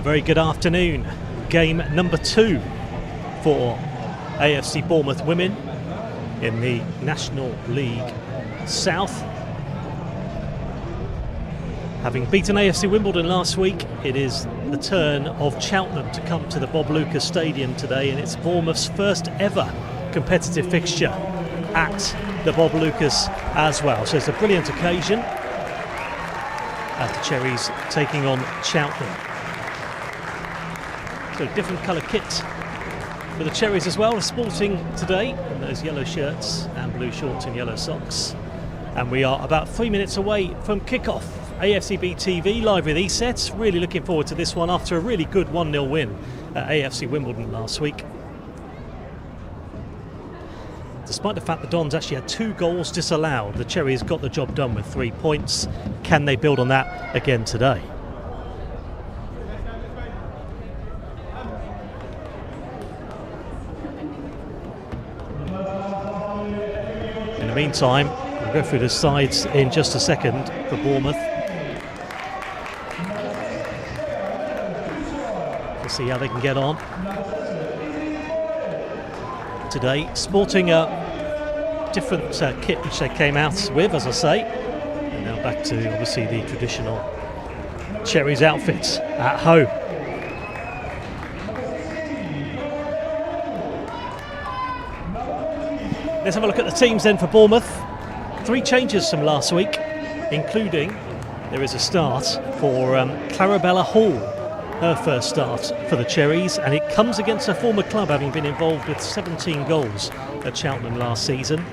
A very good afternoon. Game number 2 for AFC Bournemouth women in the National League South. Having beaten AFC Wimbledon last week, it is the turn of Cheltenham to come to the Bob Lucas Stadium today, and it's Bournemouth's first ever competitive fixture at the Bob Lucas as well. So it's a brilliant occasion as the Cherries taking on Cheltenham. So different colour kit for the Cherries as well, sporting today in those yellow shirts and blue shorts and yellow socks. And we are about 3 minutes away from kick-off. AFCB TV live with ESET. Really looking forward to this one after a really good 1-0 win at AFC Wimbledon last week. Despite the fact the Dons actually had 2 goals disallowed, the Cherries got the job done with 3 points. Can they build on that again today? In the meantime, we'll go through the sides in just a second for Bournemouth. We'll see how they can get on today. Sporting a different kit which they came out with, as I say. And now back to obviously the traditional Cherries outfits at home. Let's have a look at the teams then for Bournemouth. 3 changes from last week, including there is a start for Clarabella Hall, her first start for the Cherries, and it comes against her former club, having been involved with 17 goals at Cheltenham last season.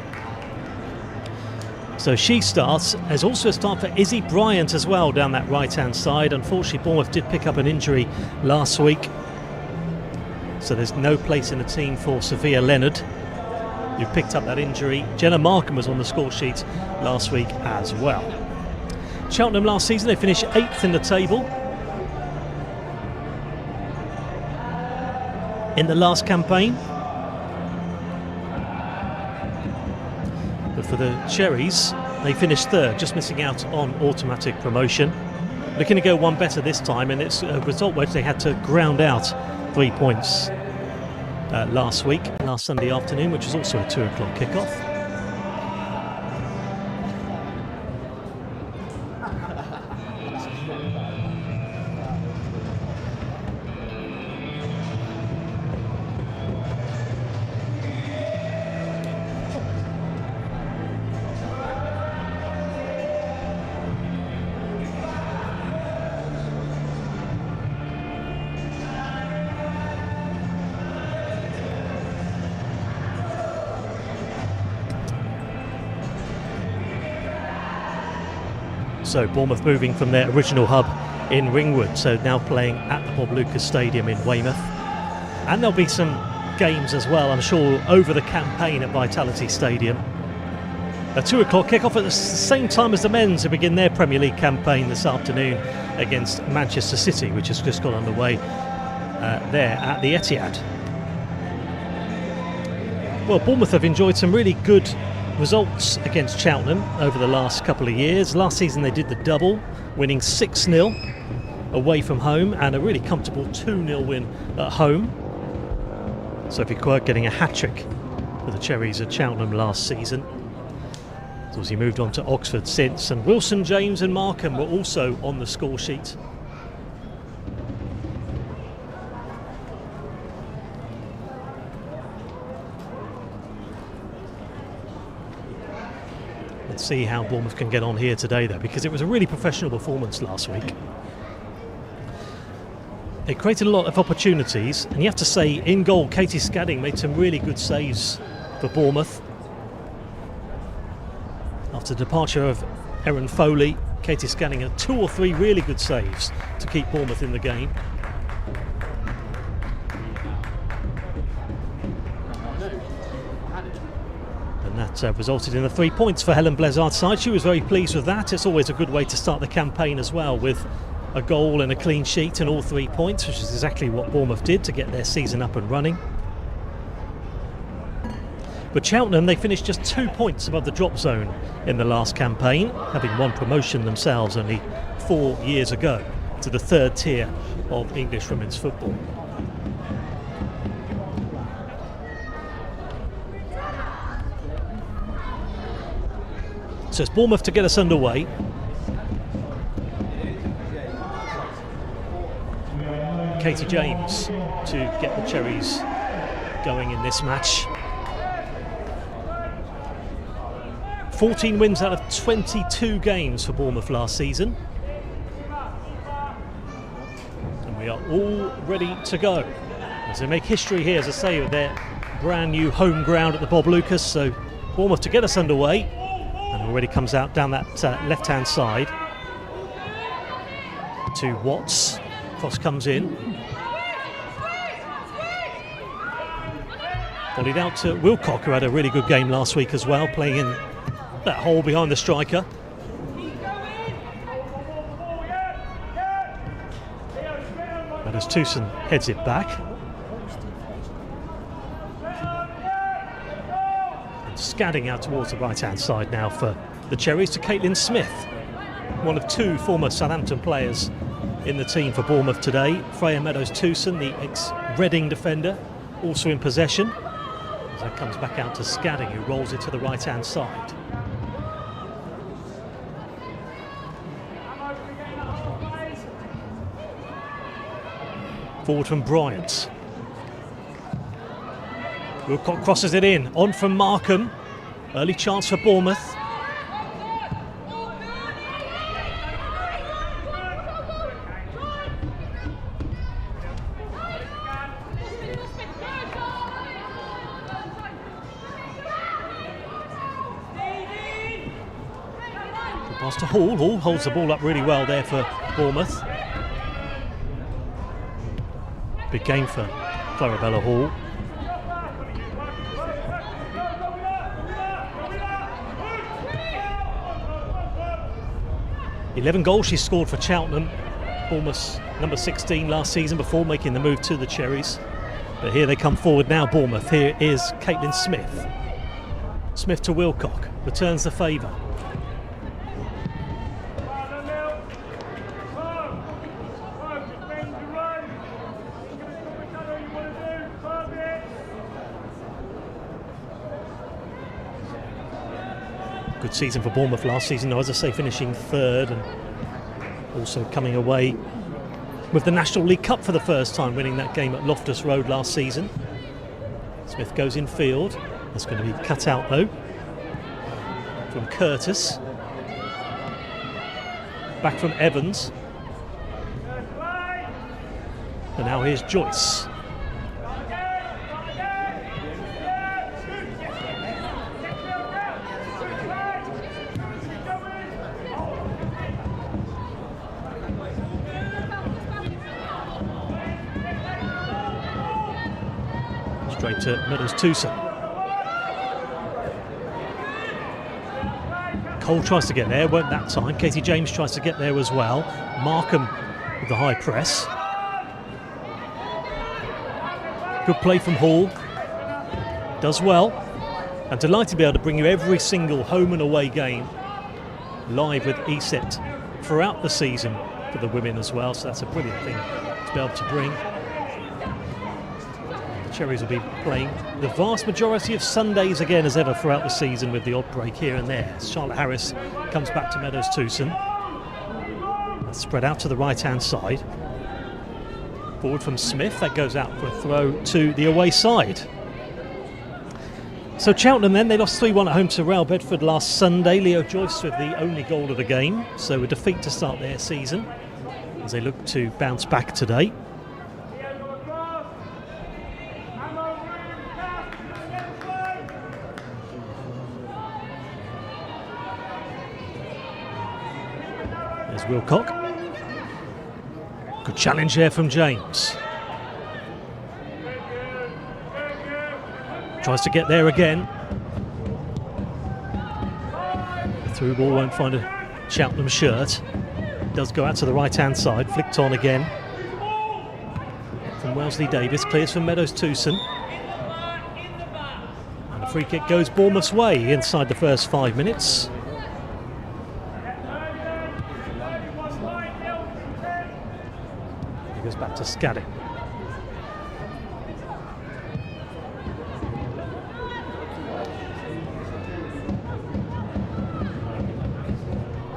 So she starts. There's also a start for Izzy Bryant as well down that right-hand side. Unfortunately, Bournemouth did pick up an injury last week, so there's no place in the team for Sophia Leonard, who picked up that injury. Jenna Markham was on the score sheet last week as well. Cheltenham last season, they finished 8th in the table. In the last campaign. But for the Cherries, they finished 3rd, just missing out on automatic promotion. Looking to go one better this time, and it's a result which they had to ground out 3 points last Sunday afternoon, which was also a 2 o'clock kickoff. So Bournemouth moving from their original hub in Ringwood, so now playing at the Bob Lucas Stadium in Weymouth. And there'll be some games as well, I'm sure, over the campaign at Vitality Stadium. A 2 o'clock kickoff at the same time as the men's, who begin their Premier League campaign this afternoon against Manchester City, which has just got underway there at the Etihad. Well, Bournemouth have enjoyed some really good results against Cheltenham over the last couple of years. Last season they did the double, winning 6-0 away from home and a really comfortable 2-0 win at home. Sophie Quirk getting a hat-trick for the Cherries at Cheltenham last season. So he moved on to Oxford since, and Wilson, James and Markham were also on the score sheet. Let's see how Bournemouth can get on here today though, because it was a really professional performance last week. They created a lot of opportunities, and you have to say, in goal, Katie Scadding made some really good saves for Bournemouth. After the departure of Erin Foley, Katie Scadding had 2 or 3 really good saves to keep Bournemouth in the game. That resulted in the 3 points for Helen Blezard's side. She was very pleased with that. It's always a good way to start the campaign as well, with a goal and a clean sheet and all 3 points, which is exactly what Bournemouth did to get their season up and running. But Cheltenham, they finished just 2 points above the drop zone in the last campaign, having won promotion themselves only 4 years ago. into the third tier of English women's football. So it's Bournemouth to get us underway. Katie James to get the Cherries going in this match. 14 wins out of 22 games for Bournemouth last season. And we are all ready to go as they make history here, as I say, with their brand new home ground at the Bob Lucas. So Bournemouth to get us underway, and already comes out down that left-hand side to Watts. Cross comes in. Volleyed out to Wilcock, who had a really good game last week as well, playing in that hole behind the striker. But as Tewson heads it back. And scadding out towards the right-hand side now for the Cherries to Caitlin Smith, one of two former Southampton players in the team for Bournemouth today. Freya Meadows-Tewson, the ex-Reading defender, also in possession. As that comes back out to Scadding, who rolls it to the right-hand side. Forward from Bryant. Wilcock crosses it in, on from Markham. Early chance for Bournemouth. Pass to Hall. Hall holds the ball up really well there for Bournemouth. Big game for Clarabella Hall. "11 goals she scored for Cheltenham, Bournemouth's number 16 last season, before making the move to the Cherries. But here they come forward now, Bournemouth. Here is Caitlin Smith. Smith to Wilcock, returns the favour. Good season for Bournemouth last season, as I say, finishing third and also coming away with the National League Cup for the first time, winning that game at Loftus Road last season. Smith goes in field. That's going to be cut out though from Curtis. Back from Evans. And now here's Joyce. Straight to Meadows-Tewson. Cole tries to get there, weren't that time. Katie James tries to get there as well. Markham with the high press. Good play from Hall. Does well. And delighted to be able to bring you every single home and away game live with ESET throughout the season for the women as well. So that's a brilliant thing to be able to bring. Cherries will be playing the vast majority of Sundays again as ever throughout the season, with the odd break here and there. Charlotte Harris comes back to Meadows-Tewson. That's spread out to the right-hand side. Forward from Smith, that goes out for a throw to the away side. So Cheltenham then, they lost 3-1 at home to Real Bedford last Sunday. Leo Joyce with the only goal of the game. So a defeat to start their season as they look to bounce back today. There's Wilcock. Good challenge here from James. Tries to get there again. The through ball won't find a Cheltenham shirt. Does go out to the right-hand side, flicked on again. From Wellesley Davis, clears from Meadows-Tewson. And the free kick goes Bournemouth's way inside the first 5 minutes. goes back to Scadding.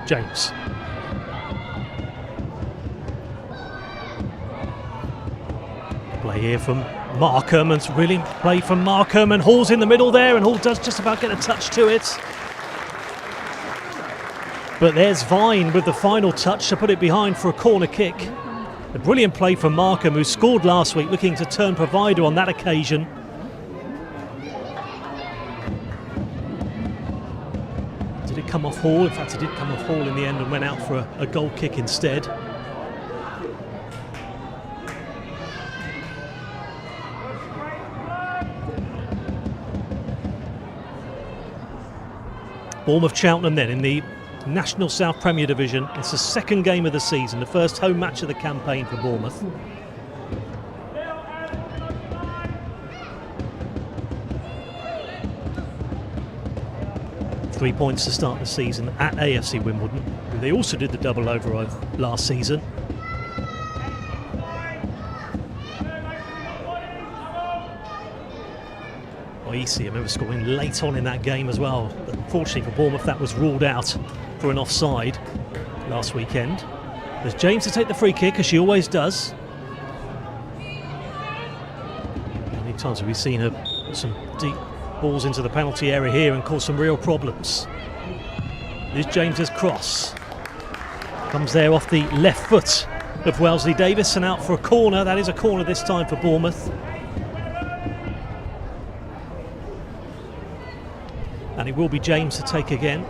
James. Play here from Markham, and it's brilliant play from Markham, and Hall's in the middle there, and Hall does just about get a touch to it. But there's Vine with the final touch to put it behind for a corner kick. A brilliant play from Markham, who scored last week, looking to turn provider on that occasion. Did it come off Hall? In fact, it did come off Hall in the end and went out for a goal kick instead. Bournemouth Cheltenham then in the National South Premier Division. It's the second game of the season, the first home match of the campaign for Bournemouth. Three points to start the season at AFC Wimbledon. They also did the double over last season. Oisi, I remember scoring late on in that game as well. But unfortunately for Bournemouth, that was ruled out for an offside last weekend. There's James to take the free kick, as she always does. How many times have we seen her put some deep balls into the penalty area here and cause some real problems? There's James's cross. Comes there off the left foot of Wellesley Davis and out for a corner. That is a corner this time for Bournemouth. And it will be James to take again.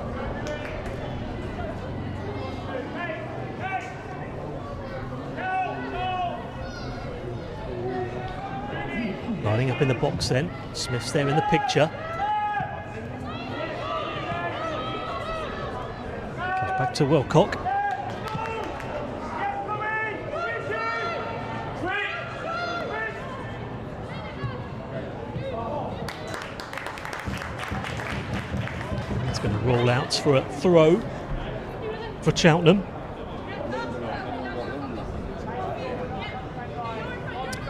Lining up in the box then. Smith's there in the picture. Comes back to Wilcock. Going to roll out for a throw for Cheltenham.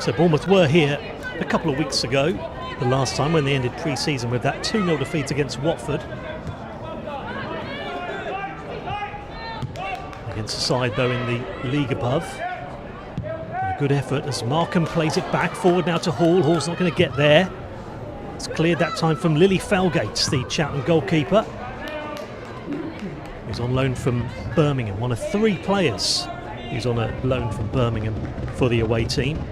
So Bournemouth were here a couple of weeks ago, the last time when they ended pre-season with that 2-0 defeat against Watford. Against the side though in the league above. And a good effort as Markham plays it back forward now to Hall. Hall's not going to get there. It's cleared that time from Lily Felgate, the Cheltenham goalkeeper. He's on loan from Birmingham, one of 3 players who's on a loan from Birmingham for the away team.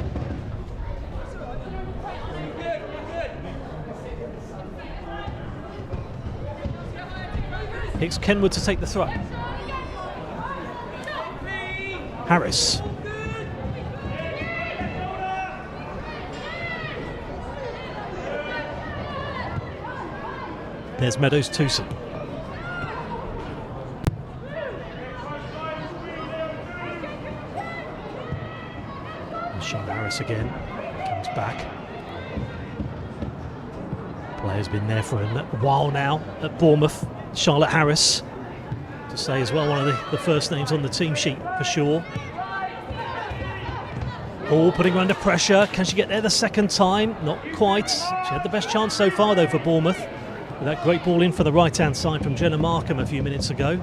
It's Kenwood to take the throw. Harris. There's Meadows-Towson. Charlotte Harris again, comes back. Player's been there for a while now at Bournemouth. Charlotte Harris, to say as well, one of the first names on the team sheet for sure. Hall putting her under pressure. Can she get there the second time? Not quite. She had the best chance so far though for Bournemouth. With that great ball in for the right-hand side from Jenna Markham a few minutes ago.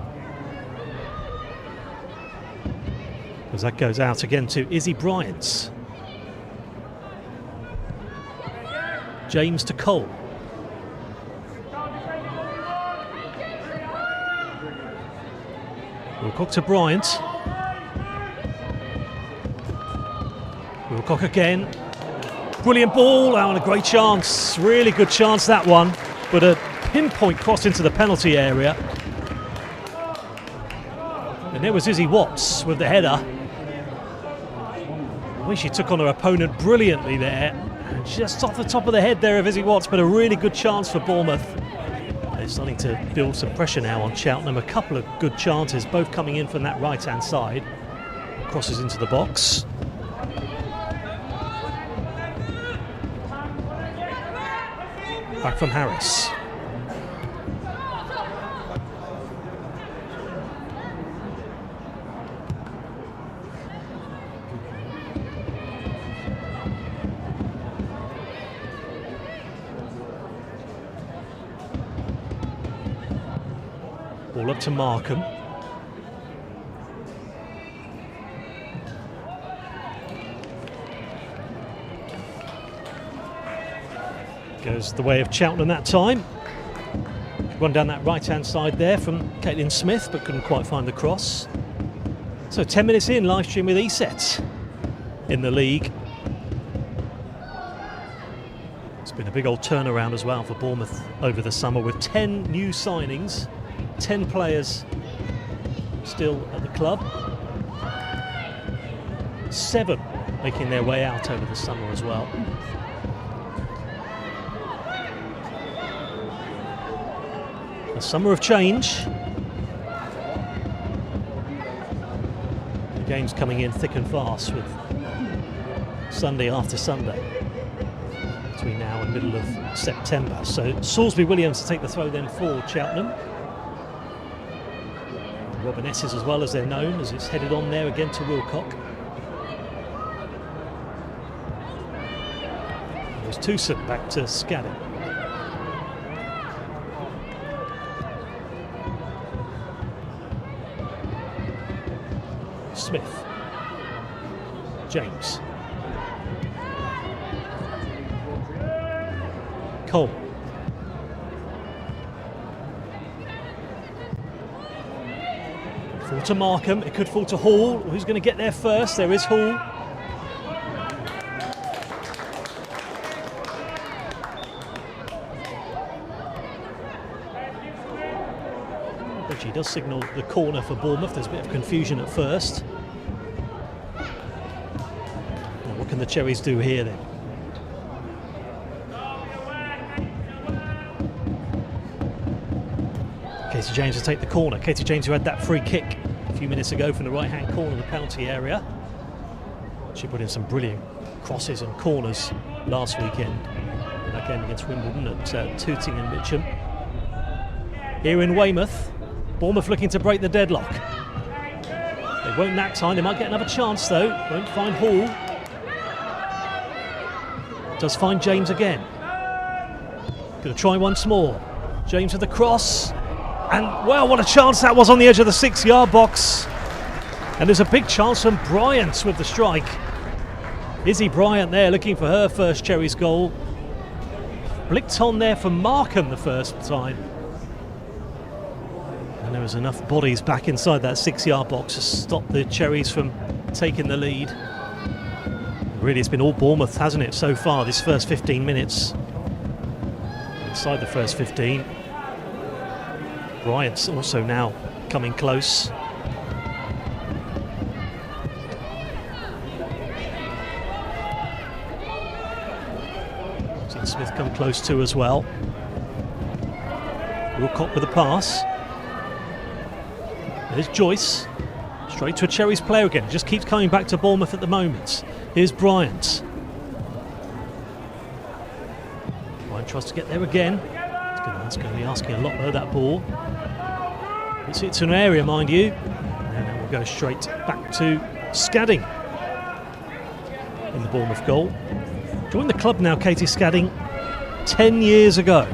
As that goes out again to Izzy Bryant. James to Cole. Wilcock to Bryant. Wilcock again. Brilliant ball, and a great chance. Really good chance, that one. But a pinpoint cross into the penalty area. And there was Izzy Watts with the header. The way she took on her opponent brilliantly there. And just off the top of the head there of Izzy Watts, but a really good chance for Bournemouth. They're starting to build some pressure now on Cheltenham. A couple of good chances, both coming in from that right-hand side. Crosses into the box. Back from Harris. Ball up to Markham. Goes the way of Cheltenham that time. Run down that right-hand side there from Caitlin Smith, but couldn't quite find the cross. So 10 minutes in, live stream with ESET in the league. It's been a big old turnaround as well for Bournemouth over the summer, with 10 new signings, 10 players still at the club. 7 making their way out over the summer as well. A summer of change. The game's coming in thick and fast with Sunday after Sunday between now and middle of September. So Salisbury Williams to take the throw then for Cheltenham. Robinesses as well, as they're known, as it's headed on there again to Wilcock. There's Tewson back to Scadding. Smith, James, Cole, fall to Markham, it could fall to Hall. Who's going to get there first? There is Hall. Reggie does signal the corner for Bournemouth. There's a bit of confusion at first. Now what can the Cherries do here then? Katie James to take the corner. Katie James, who had that free kick a few minutes ago from the right-hand corner of the penalty area. She put in some brilliant crosses and corners last weekend. That game against Wimbledon at Tooting and Mitcham. Here in Weymouth, Bournemouth looking to break the deadlock. They won't that time. They might get another chance though. Won't find Hall. Does find James again. Going to try once more. James with the cross. And, well, what a chance that was on the edge of the 6-yard box. And there's a big chance from Bryant with the strike. Izzy Bryant there looking for her first Cherries goal. Blicked on there for Markham the first time. And there was enough bodies back inside that 6-yard box to stop the Cherries from taking the lead. Really, it's been all Bournemouth, hasn't it, so far, this first 15 minutes. Inside the first 15. Bryant's also now coming close. Seen Smith come close too as well. Wilcock with the pass. There's Joyce. Straight to a Cherries player again. Just keeps coming back to Bournemouth at the moment. Here's Bryant. Bryant tries to get there again. That's going to be asking a lot though, that ball. It's an area, mind you. And then we'll go straight back to Scadding in the Bournemouth goal. Joined the club now, Katie Scadding, 10 years ago.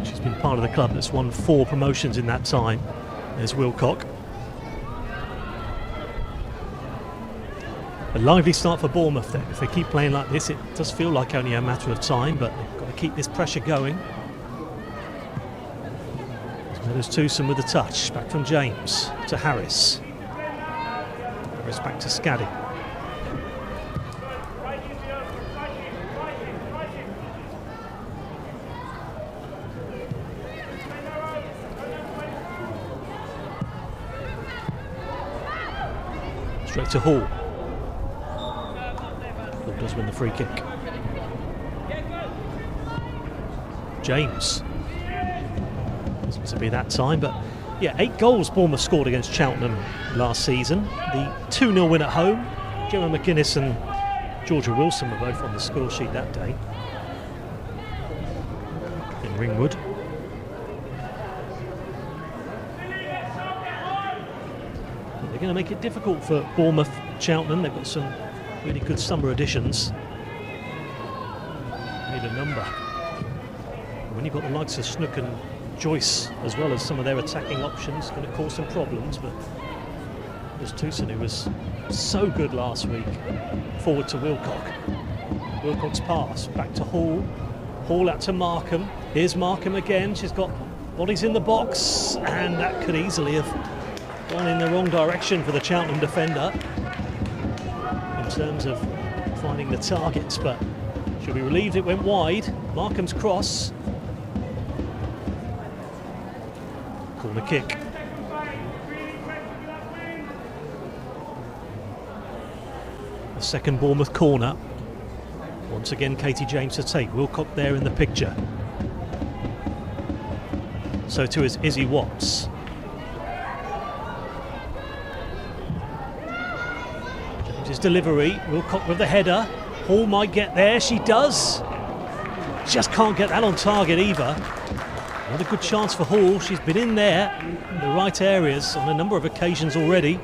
She's been part of the club that's won 4 promotions in that time. There's Wilcock. A lively start for Bournemouth then. If they keep playing like this, it does feel like only a matter of time, but they've got to keep this pressure going. There's Tewson with the touch, back from James to Harris. Harris back to Scadding. Straight to Hall. Hall does win the free kick. James. Doesn't to be that time, but yeah, 8 goals Bournemouth scored against Cheltenham last season. The 2-0 win at home. Gemma McGuinness and Georgia Wilson were both on the score sheet that day in Ringwood. They're going to make it difficult for Bournemouth, Cheltenham. They've got some really good summer additions. Made a number. When you've got the likes of Snook and Joyce, as well as some of their attacking options, going to cause some problems, but there's Tucson, who was so good last week. Forward to Wilcock. Wilcock's pass, back to Hall. Hall out to Markham. Here's Markham again. She's got bodies in the box, and that could easily have gone in the wrong direction for the Cheltenham defender in terms of finding the targets, but she'll be relieved it went wide. Markham's cross. Corner kick. The second Bournemouth corner. Once again, Katie James to take. Wilcock there in the picture. So too is Izzy Watts. James's delivery. Wilcock with the header. Hall might get there. She does. Just can't get that on target either. What a good chance for Hall. She's been in there in the right areas on a number of occasions already.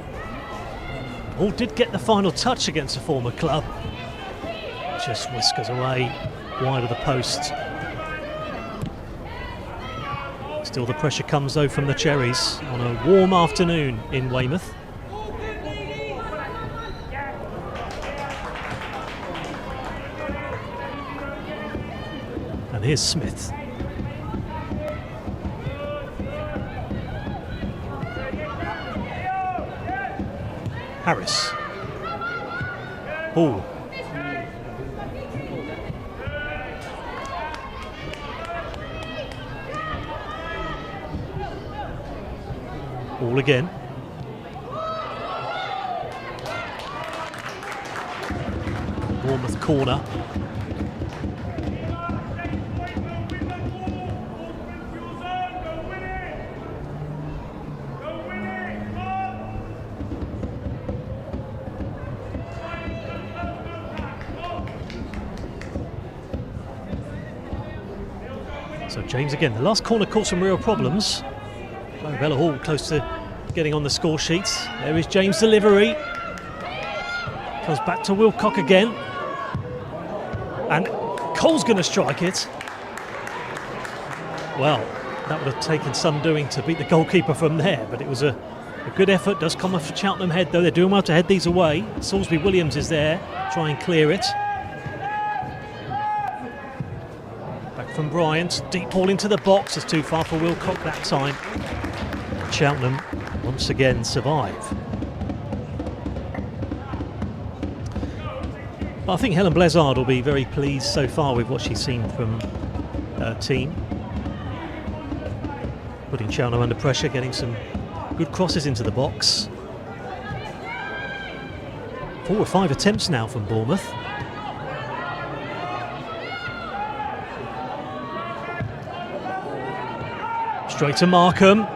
Hall did get the final touch against a former club. Just whiskers away wide of the post. Still the pressure comes though from the Cherries on a warm afternoon in Weymouth. And here's Smith. Harris. Hall. Hall again. Bournemouth corner. So James again, the last corner caused some real problems. Bella Hall close to getting on the score sheets. There is James' delivery. Comes back to Wilcock again. And Cole's going to strike it. Well, that would have taken some doing to beat the goalkeeper from there, but it was a good effort. Does come off Cheltenham head though. They're doing well to head these away. Salisbury Williams is there, try and clear it. Back from Bryant, deep ball into the box. It's too far for Wilcock that time. Cheltenham once again survive. I think Helen Blezard will be very pleased so far with what she's seen from her team. Putting Cheltenham under pressure, getting some good crosses into the box. 4 or 5 attempts now from Bournemouth. Straight to Markham.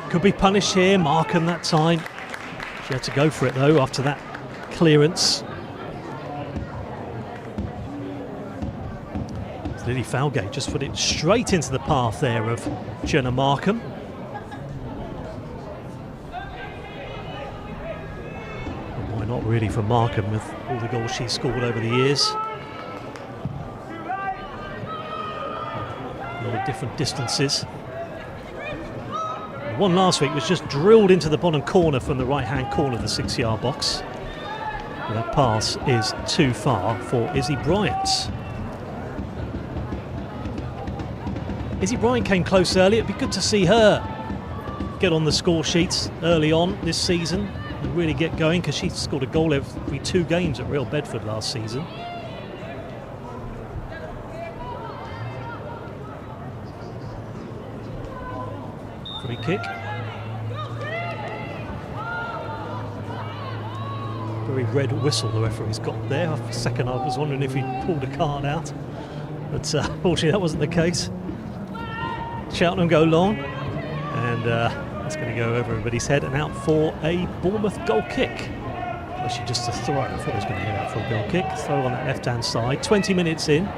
Could be punished here. Markham that time. She had to go for it though after that clearance. Lily Falgate just put it straight into the path there of Jenna Markham. And why not really for Markham with all the goals she's scored over the years. A lot of different distances. The one last week was just drilled into the bottom corner from the right-hand corner of the 6-yard box. And that pass is too far for Izzy Bryant. Izzy Bryant came close early. It'd be good to see her get on the score sheets early on this season and really get going, because she scored a goal every 2 games at Real Bedford last season. Free kick. Very red whistle the referee's got there. For a second I was wondering if he'd pulled a card out, but unfortunately that wasn't the case. Cheltenham go long, and that's going to go over everybody's head and out for a Bournemouth goal kick. Actually just a throw. I thought it was going to head out for a goal kick. Throw on that left-hand side. 20 minutes in.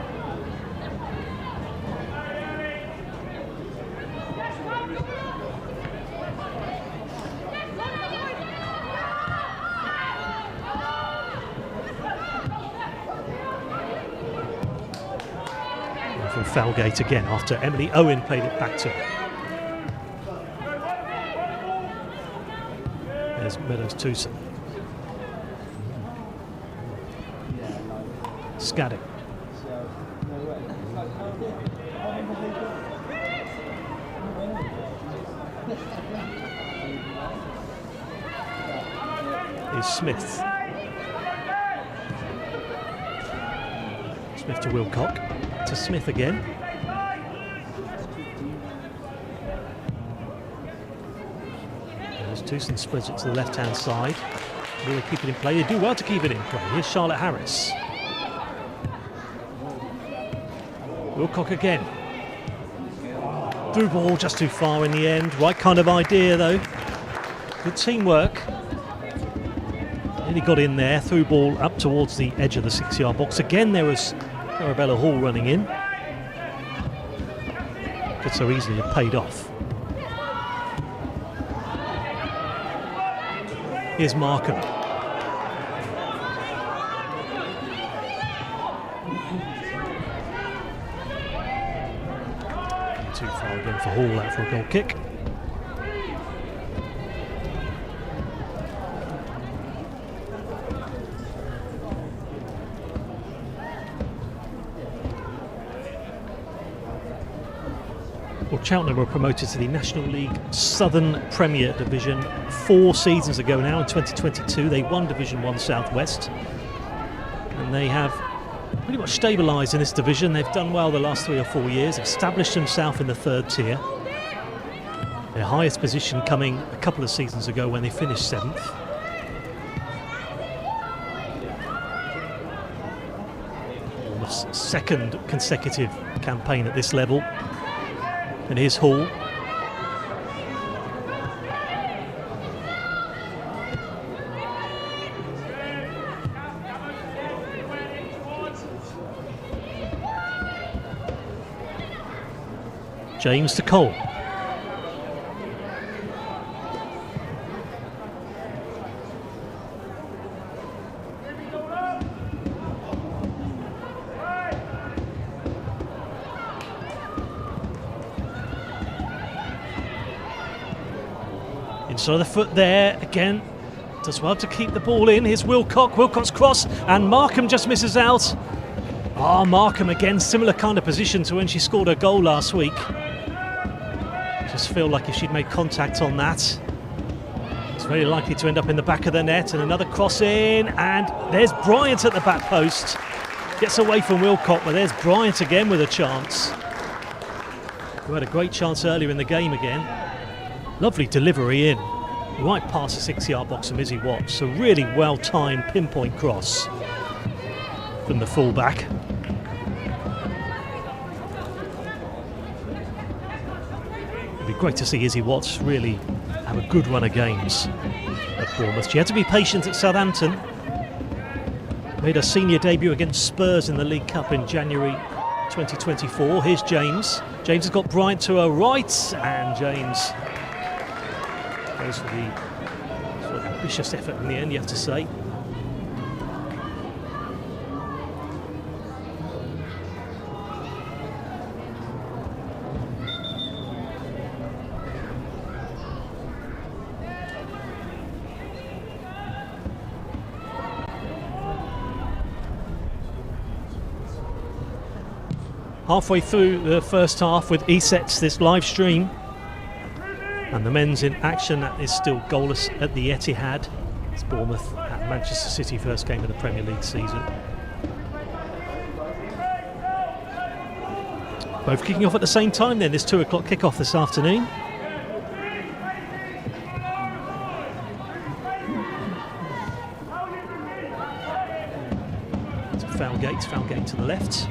From Falgate again after Emily Owen played it back to her. Meadows Towson. Scadding. Is Smith. Smith to Wilcock. To Smith again. As Towson spreads it to the left-hand side. Will they keep it in play? They do well to keep it in play. Here's Charlotte Harris. Wilcock again. Through ball, just too far in the end. Right kind of idea though. Good teamwork. Nearly got in there. Through ball up towards the edge of the 6-yard box. Again there was Arabella Hall running in. Could so easily have paid off. Here's Markham. Too far again for Hall, out for a goal kick. Well, Cheltenham were promoted to the National League Southern Premier Division 4 seasons ago now in 2022. They won Division 1 Southwest. And they have pretty much stabilised in this division. They've done well the last 3 or 4 years, established themselves in the 3rd tier. Their highest position coming a couple of seasons ago when they finished 7th. Almost 2nd consecutive campaign at this level. And here's Hall. James to Cole. Inside the foot there, again, does well to keep the ball in. Here's Wilcock, Wilcock's cross, and Markham just misses out. Markham again, similar kind of position to when she scored her goal last week. Just feel like if she'd made contact on that, it's very likely to end up in the back of the net. And another cross in, and there's Bryant at the back post. Gets away from Wilcock, but there's Bryant again with a chance. Who had a great chance earlier in the game again. Lovely delivery in, right past the 6-yard box of Izzy Watts. A really well-timed pinpoint cross from the full-back. It'd be great to see Izzy Watts really have a good run of games at Bournemouth. She had to be patient at Southampton. Made her senior debut against Spurs in the League Cup in January 2024. Here's James. James has got Bryant to her right, and James goes for the sort of ambitious effort in the end, you have to say. Halfway through the first half with ESETS, this live stream. And the men's in action, that is still goalless at the Etihad. It's Bournemouth at Manchester City, first game of the Premier League season. Both kicking off at the same time then, this 2 o'clock kickoff this afternoon. To Foulgate to the left.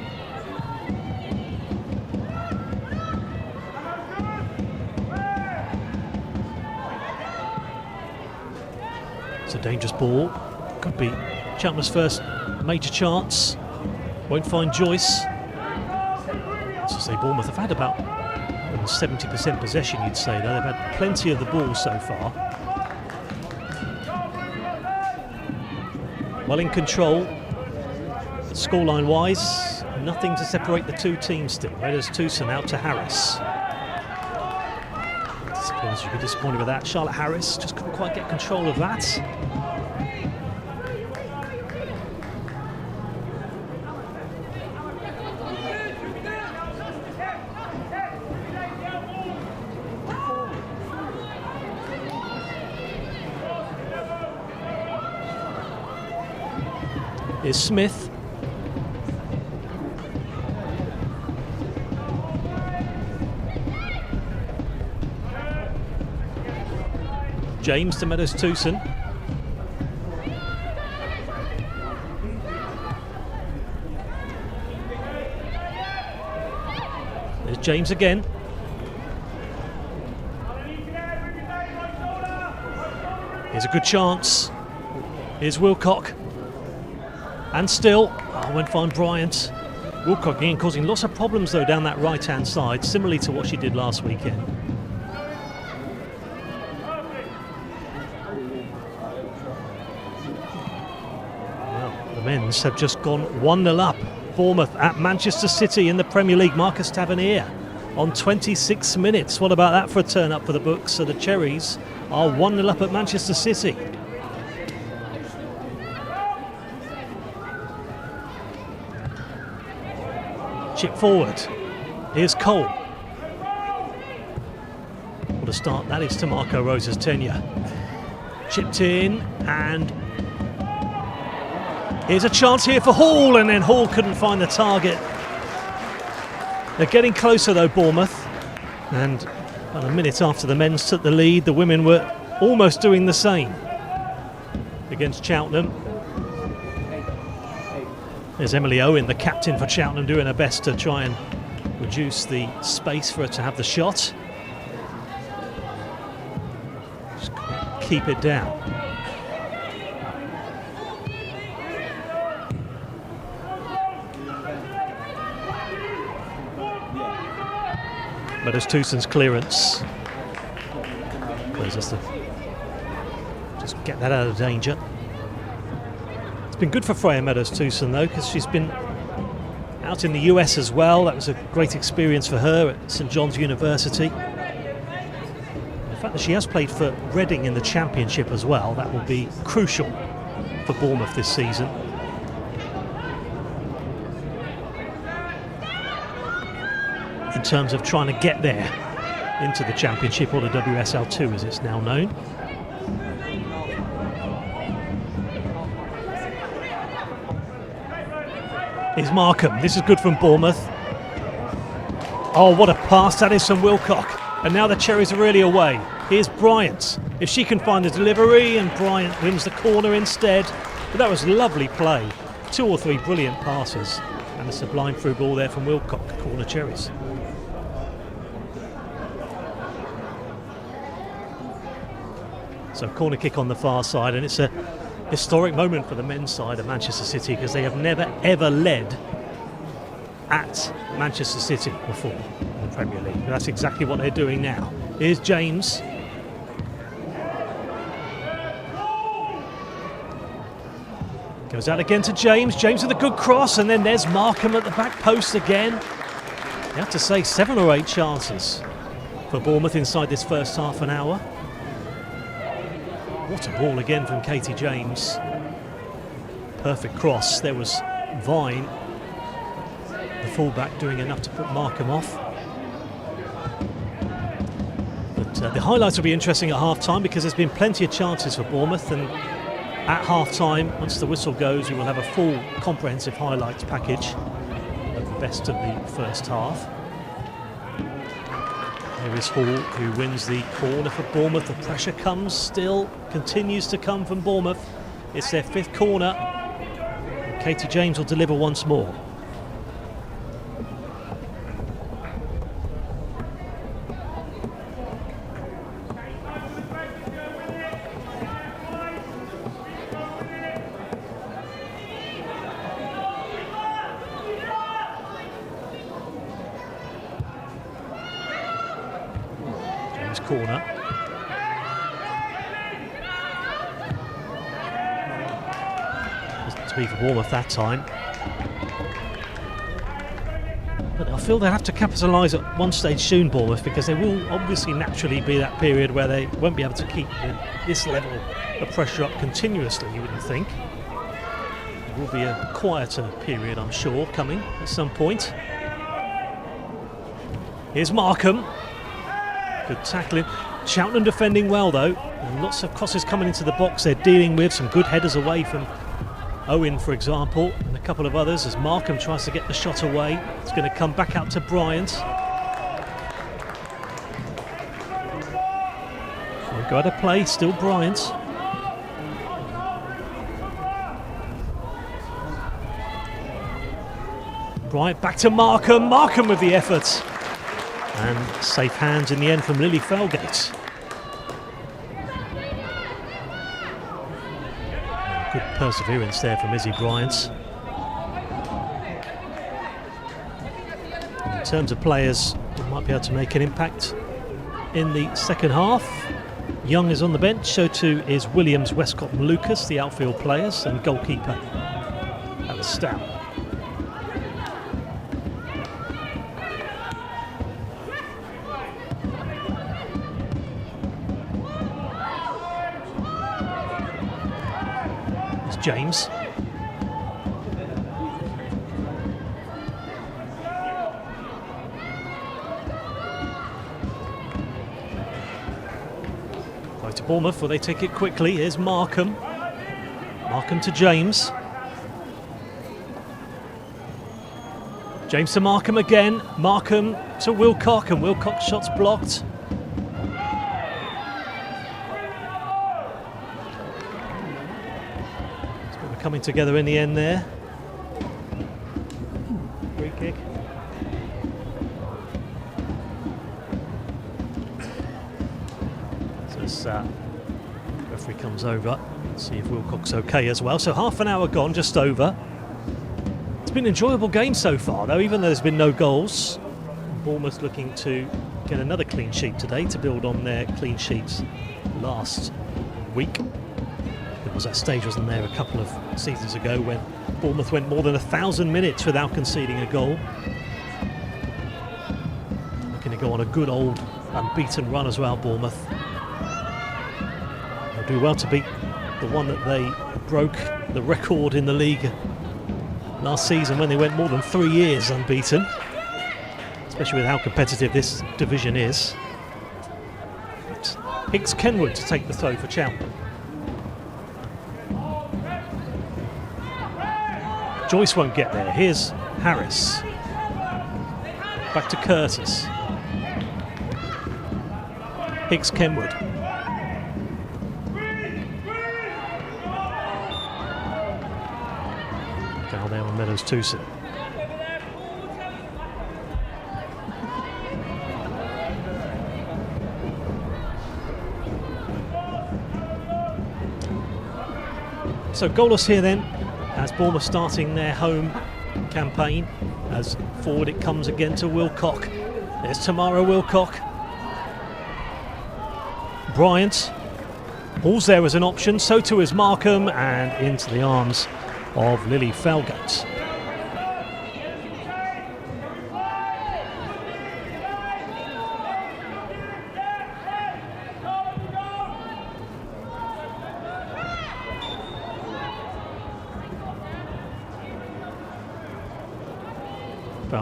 It's a dangerous ball. Could be Cheltenham's first major chance. Won't find Joyce. As I say, Bournemouth have had about 70% possession, you'd say. Though they've had plenty of the ball so far. Well in control. Scoreline wise, nothing to separate the two teams still. Meadows Towson out to Harris. I suppose you be disappointed with that. Charlotte Harris just couldn't quite get control of that. Here's Smith. James to Meadows-Towson. There's James again. Here's a good chance. Here's Wilcock. And still, went fine Bryant. Wilcock again causing lots of problems though down that right-hand side, similarly to what she did last weekend. Well, the men's have just gone 1-0 up. Bournemouth at Manchester City in the Premier League. Marcus Tavernier on 26 minutes. What about that for a turn up for the books? So the Cherries are 1-0 up at Manchester City. Chip forward. Here's Cole. What a start that is to Marco Rosa's tenure. Chipped in, and here's a chance here for Hall, and then Hall couldn't find the target. They're getting closer though, Bournemouth, and about a minute after the men's took the lead, the women were almost doing the same against Cheltenham. There's Emily Owen, the captain for Cheltenham, doing her best to try and reduce the space for her to have the shot. Just keep it down. Meadows-Towson's clearance. Allows us to just get that out of danger. It's been good for Freya Meadows-Towson though, because she's been out in the US as well. That was a great experience for her at St John's University. The fact that she has played for Reading in the Championship as well, that will be crucial for Bournemouth this season. In terms of trying to get there into the Championship, or the WSL2 as it's now known. Is Markham. This is good from Bournemouth. Oh, what a pass that is from Wilcock. And now the Cherries are really away. Here's Bryant. If she can find the delivery, and Bryant wins the corner instead. But that was lovely play. 2 or 3 brilliant passes. And a sublime through ball there from Wilcock. Corner Cherries. So corner kick on the far side, and it's a historic moment for the men's side of Manchester City, because they have never ever led at Manchester City before in the Premier League. But that's exactly what they're doing now. Here's James. Goes out again to James. James with a good cross, and then there's Markham at the back post again. You have to say 7 or 8 chances for Bournemouth inside this first half an hour. What a ball again from Katie James. Perfect cross. There was Vine, the fullback, doing enough to put Markham off. But the highlights will be interesting at half-time, because there's been plenty of chances for Bournemouth, and at half-time, once the whistle goes, we will have a full comprehensive highlights package of the best of the first half. There is Hall, who wins the corner for Bournemouth. The pressure continues to come from Bournemouth. It's their 5th corner. And Katie James will deliver once more. Corner. Doesn't to be for Bournemouth that time. But I feel they'll have to capitalise at one stage soon, Bournemouth, because there will obviously naturally be that period where they won't be able to keep this level of pressure up continuously, you wouldn't think. There will be a quieter period, I'm sure, coming at some point. Here's Markham. Good tackling. Cheltenham defending well, though. And lots of crosses coming into the box they're dealing with. Some good headers away from Owen, for example, and a couple of others as Markham tries to get the shot away. It's going to come back out to Bryant. Won't go out of play, still Bryant. Bryant back to Markham. Markham with the effort. And safe hands in the end from Lily Felgate. Good perseverance there from Izzy Bryant. In terms of players who might be able to make an impact in the second half, Young is on the bench, so too is Williams, Westcott and Lucas, the outfield players, and goalkeeper Alice Stout. James. Right to Bournemouth, will they take it quickly? Here's Markham. Markham to James. James to Markham again. Markham to Wilcock, and Wilcock's shot's blocked. Coming together in the end there. Free kick. So as referee comes over, let's see if Wilcock's okay as well. So half an hour gone, just over. It's been an enjoyable game so far, though, even though there's been no goals. Bournemouth looking to get another clean sheet today to build on their clean sheets last week. There was that stage, wasn't there, a couple of seasons ago when Bournemouth went more than 1,000 minutes without conceding a goal. Looking to go on a good old unbeaten run as well, Bournemouth. They'll do well to beat the one that they broke the record in the league last season when they went more than 3 years unbeaten, especially with how competitive this division is. It's Hicks Kenwood to take the throw for Cheltenham. Joyce won't get there. Here's Harris. Back to Curtis. Hicks Kenwood. Down there on Meadows Tewson. So goalless here then, as Bournemouth starting their home campaign. As forward it comes again to Wilcock. There's Tamara Wilcock. Bryant. Ball's there as an option, so too is Markham, and into the arms of Lily Felgate.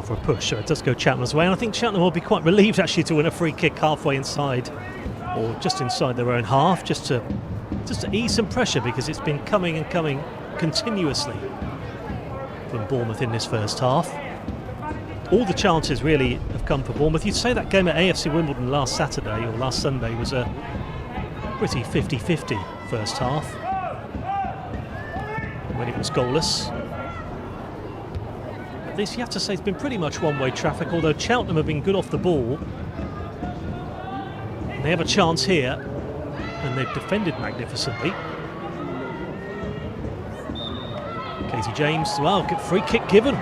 For a push, so it does go Cheltenham's way, and I think Cheltenham will be quite relieved actually to win a free kick halfway inside, or just inside their own half, just to ease some pressure, because it's been coming and coming continuously from Bournemouth in this first half. All the chances really have come for Bournemouth. You'd say that game at AFC Wimbledon last Saturday or last Sunday was a pretty 50-50 first half when it was goalless. This, you have to say, it's been pretty much one-way traffic, although Cheltenham have been good off the ball. And they have a chance here, and they've defended magnificently. Katie James, well, free kick given,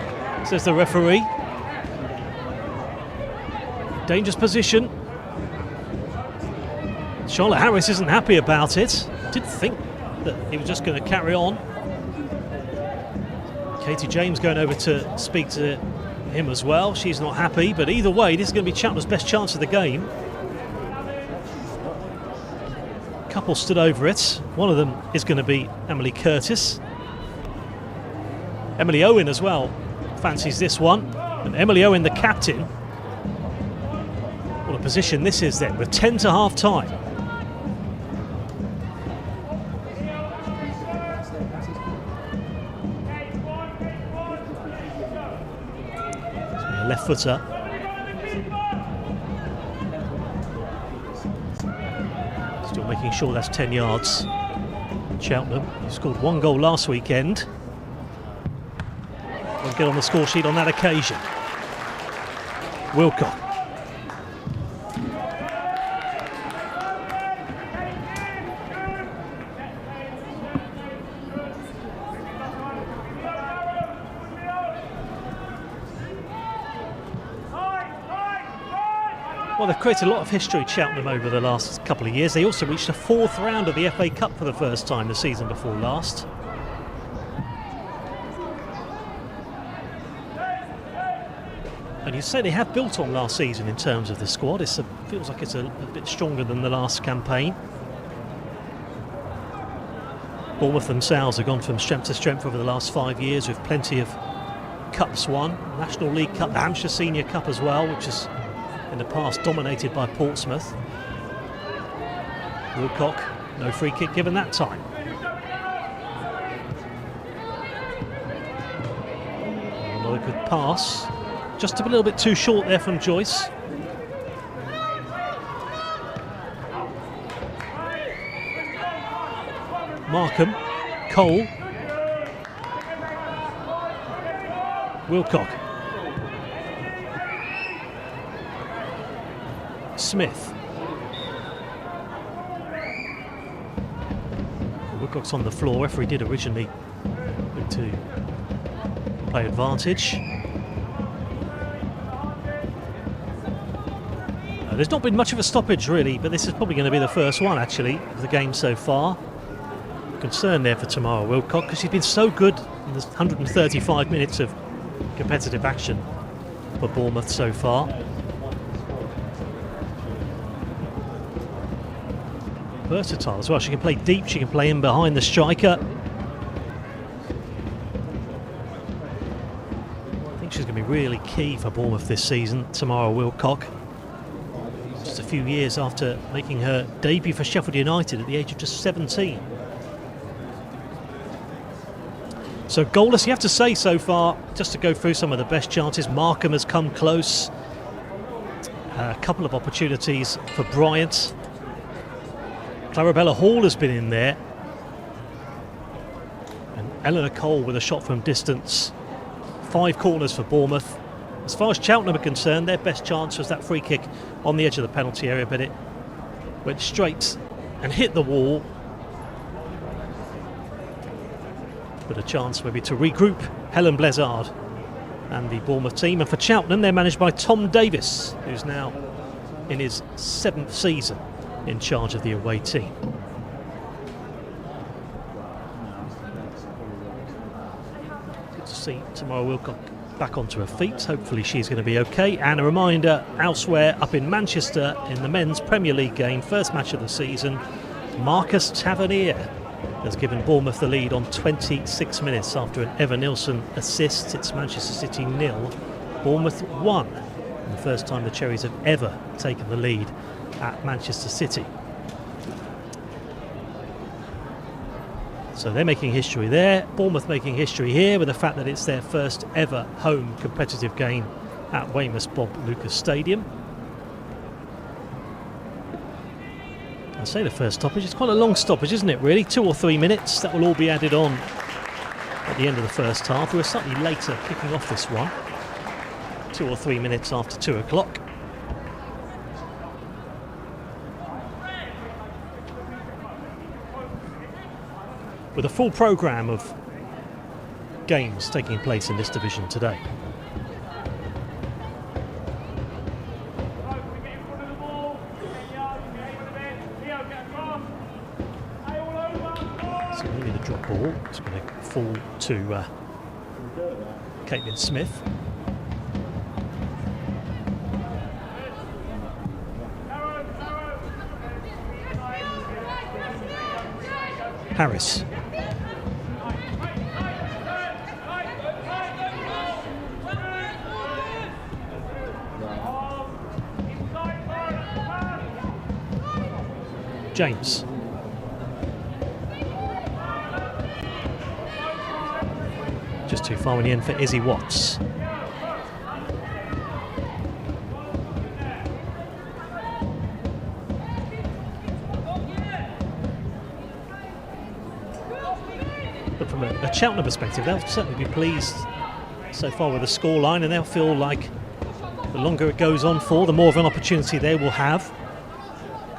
says the referee. Dangerous position. Charlotte Harris isn't happy about it. Didn't think that he was just going to carry on. Katie James going over to speak to him as well. She's not happy, but either way, this is going to be Cheltenham's best chance of the game. Couple stood over it. One of them is going to be Emily Curtis. Emily Owen as well fancies this one. And Emily Owen, the captain. What a position this is then, with 10 to half time. A left footer. Still making sure that's 10 yards. Cheltenham, who scored 1 goal last weekend, will get on the score sheet on that occasion. Wilcock. Well, they've created a lot of history, Cheltenham, over the last couple of years. They also reached the 4th round of the FA Cup for the first time the season before last. And you say they have built on last season in terms of the squad. It feels like it's a bit stronger than the last campaign. Bournemouth themselves have gone from strength to strength over the last 5 years, with plenty of cups won. National League Cup, the Hampshire Senior Cup as well, which is in the past dominated by Portsmouth. Wilcock, no free kick given that time. Another good pass. Just a little bit too short there from Joyce. Markham, Cole, Wilcock, Smith. Wilcock's on the floor. Referee did originally look to play advantage. There's not been much of a stoppage really, but this is probably going to be the first one actually of the game so far. Concern there for Tamara Wilcock, because she's been so good in the 135 minutes of competitive action for Bournemouth so far. Versatile as well. She can play deep, she can play in behind the striker. I think she's going to be really key for Bournemouth this season, Tamara Wilcock. Just a few years after making her debut for Sheffield United at the age of just 17. So goalless, you have to say so far. Just to go through some of the best chances, Markham has come close. A couple of opportunities for Bryant. Clarabella Hall has been in there. And Eleanor Cole with a shot from distance. 5 corners for Bournemouth. As far as Cheltenham are concerned, their best chance was that free kick on the edge of the penalty area, but it went straight and hit the wall. But a chance maybe to regroup Helen Blezard and the Bournemouth team. And for Cheltenham, they're managed by Tom Davis, who's now in his 7th season in charge of the away team. Good to see Tamara Wilcock back onto her feet. Hopefully she's going to be okay. And a reminder elsewhere up in Manchester in the men's Premier League game, first match of the season, Marcus Tavernier has given Bournemouth the lead on 26 minutes after an Evan-Nilsson assist. It's Manchester City 0, Bournemouth 1. And the first time the Cherries have ever taken the lead at Manchester City. So they're making history there. Bournemouth making history here with the fact that it's their first ever home competitive game at Weymouth's Bob Lucas Stadium. I say the first stoppage, it's quite a long stoppage, isn't it really? 2 or 3 minutes, that will all be added on at the end of the first half. We're slightly later kicking off this one. 2 or 3 minutes after 2 o'clock. With a full programme of games taking place in this division today. So maybe the drop ball is going to fall to Caitlin Smith. Harris. James. Just too far in the end for Izzy Watts. But from a Cheltenham perspective, they'll certainly be pleased so far with the scoreline, and they'll feel like the longer it goes on for, the more of an opportunity they will have.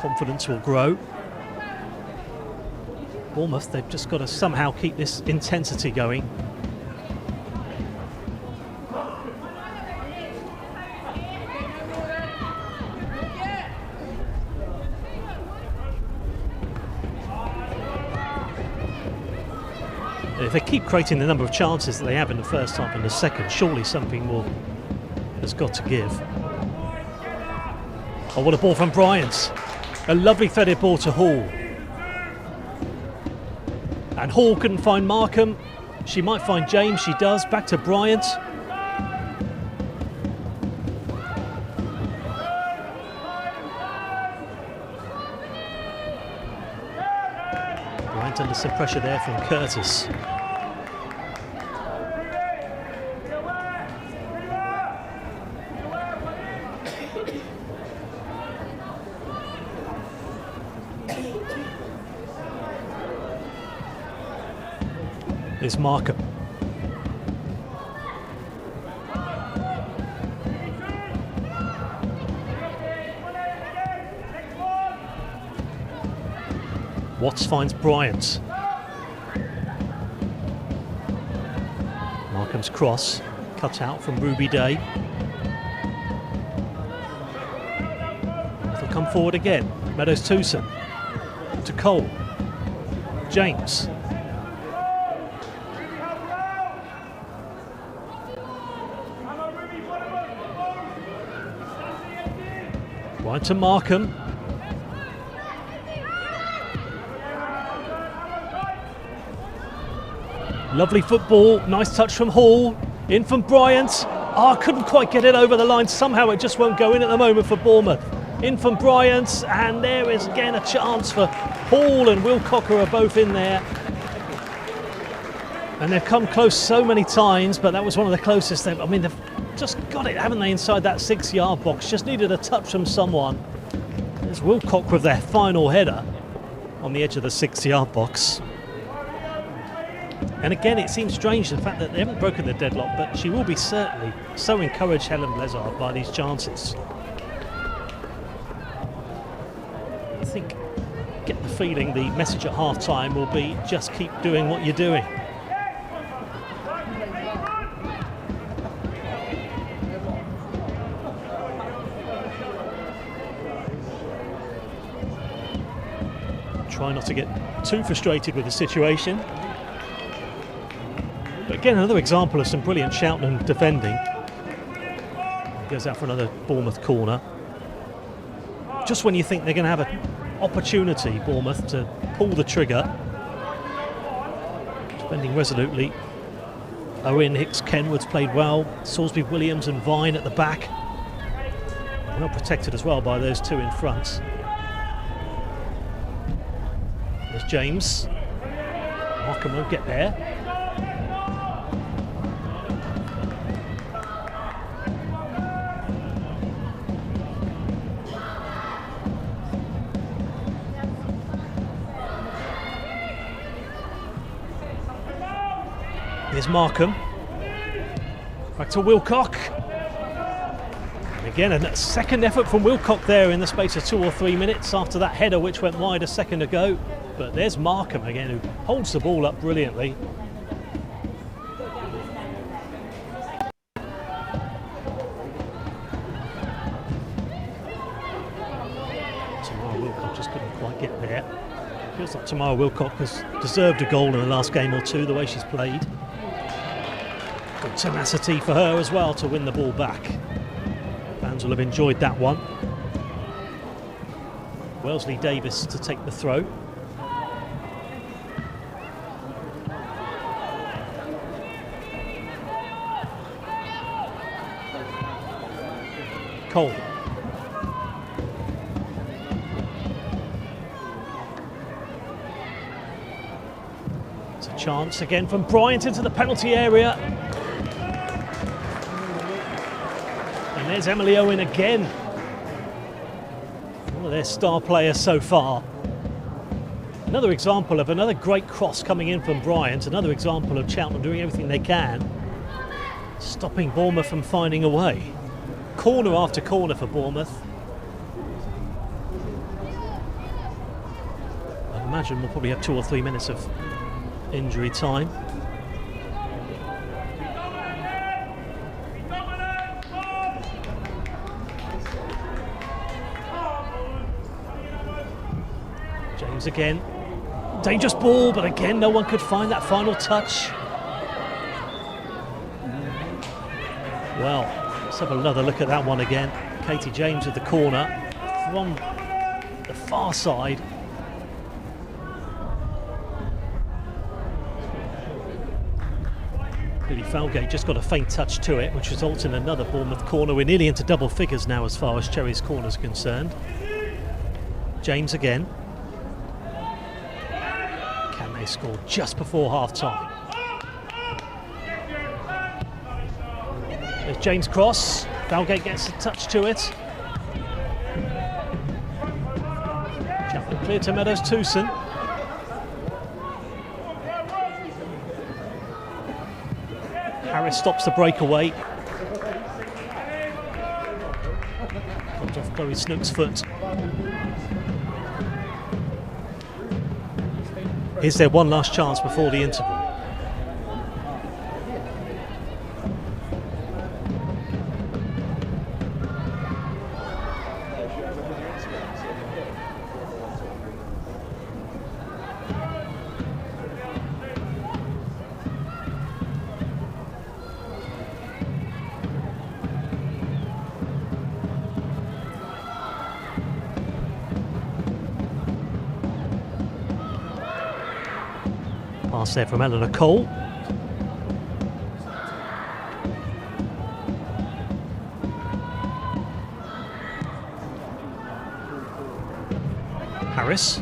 Confidence will grow. Bournemouth, they've just got to somehow keep this intensity going. If they keep creating the number of chances that they have in the first half and the second, surely something has got to give. Oh, what a ball from Bryant. A lovely threaded ball to Hall. And Hall couldn't find Markham. She might find James, she does. Back to Bryant. Bryant under some pressure there from Curtis. Is Markham. Watts finds Bryant. Markham's cross, cut out from Ruby Day. They'll come forward again. Meadows Towson to Cole. James. Right to Markham. Lovely football, nice touch from Hall. In from Bryant. Oh, couldn't quite get it over the line. Somehow it just won't go in at the moment for Bournemouth. In from Bryant, and there is again a chance for Hall and Wilcocker are both in there. And they've come close so many times, but that was one of the closest. I mean, they've just got it, haven't they, inside that 6-yard box. Just needed a touch from someone. There's Wilcock with their final header on the edge of the 6-yard box. And again, it seems strange the fact that they haven't broken the deadlock, but she will be certainly so encouraged, Helen Blezard, by these chances. I think, get the feeling the message at half-time will be just keep doing what you're doing. Try not to get too frustrated with the situation. But again, another example of some brilliant Cheltenham defending. Goes out for another Bournemouth corner. Just when you think they're going to have an opportunity, Bournemouth, to pull the trigger. Defending resolutely. Owen, Hicks, Kenwood's played well. Salisbury, Williams and Vine at the back. Well protected as well by those two in front. There's James. Markham won't get there. Here's Markham. Back to Wilcock. Again, a second effort from Wilcock there in the space of 2 or 3 minutes after that header which went wide a second ago. But there's Markham again, who holds the ball up brilliantly. Tamara Wilcock just couldn't quite get there. Feels like Tamara Wilcock has deserved a goal in the last game or two, the way she's played. Good tenacity for her as well to win the ball back. Fans will have enjoyed that one. Wellesley Davis to take the throw. Cole. It's a chance again from Bryant into the penalty area. And there's Emily Owen again. One of their star players so far. Another example of another great cross coming in from Bryant. Another example of Cheltenham doing everything they can, stopping Bournemouth from finding a way. Corner after corner for Bournemouth. I imagine we'll probably have 2 or 3 minutes of injury time. James again. Dangerous ball, but again, no one could find that final touch. Well, let's have another look at that one again. Katie James with the corner from the far side. Lily Falgate just got a faint touch to it, which results in another Bournemouth corner. We're nearly into double figures now as far as Cherries' corner is concerned. James again. Can they score just before half-time? There's James' cross. Falgate gets a touch to it. Cheltenham clear to Meadows Towson. Harris stops the breakaway. Comes off Chloe Snook's foot. Is there one last chance before the interval? Pass there from Eleanor Cole. Harris.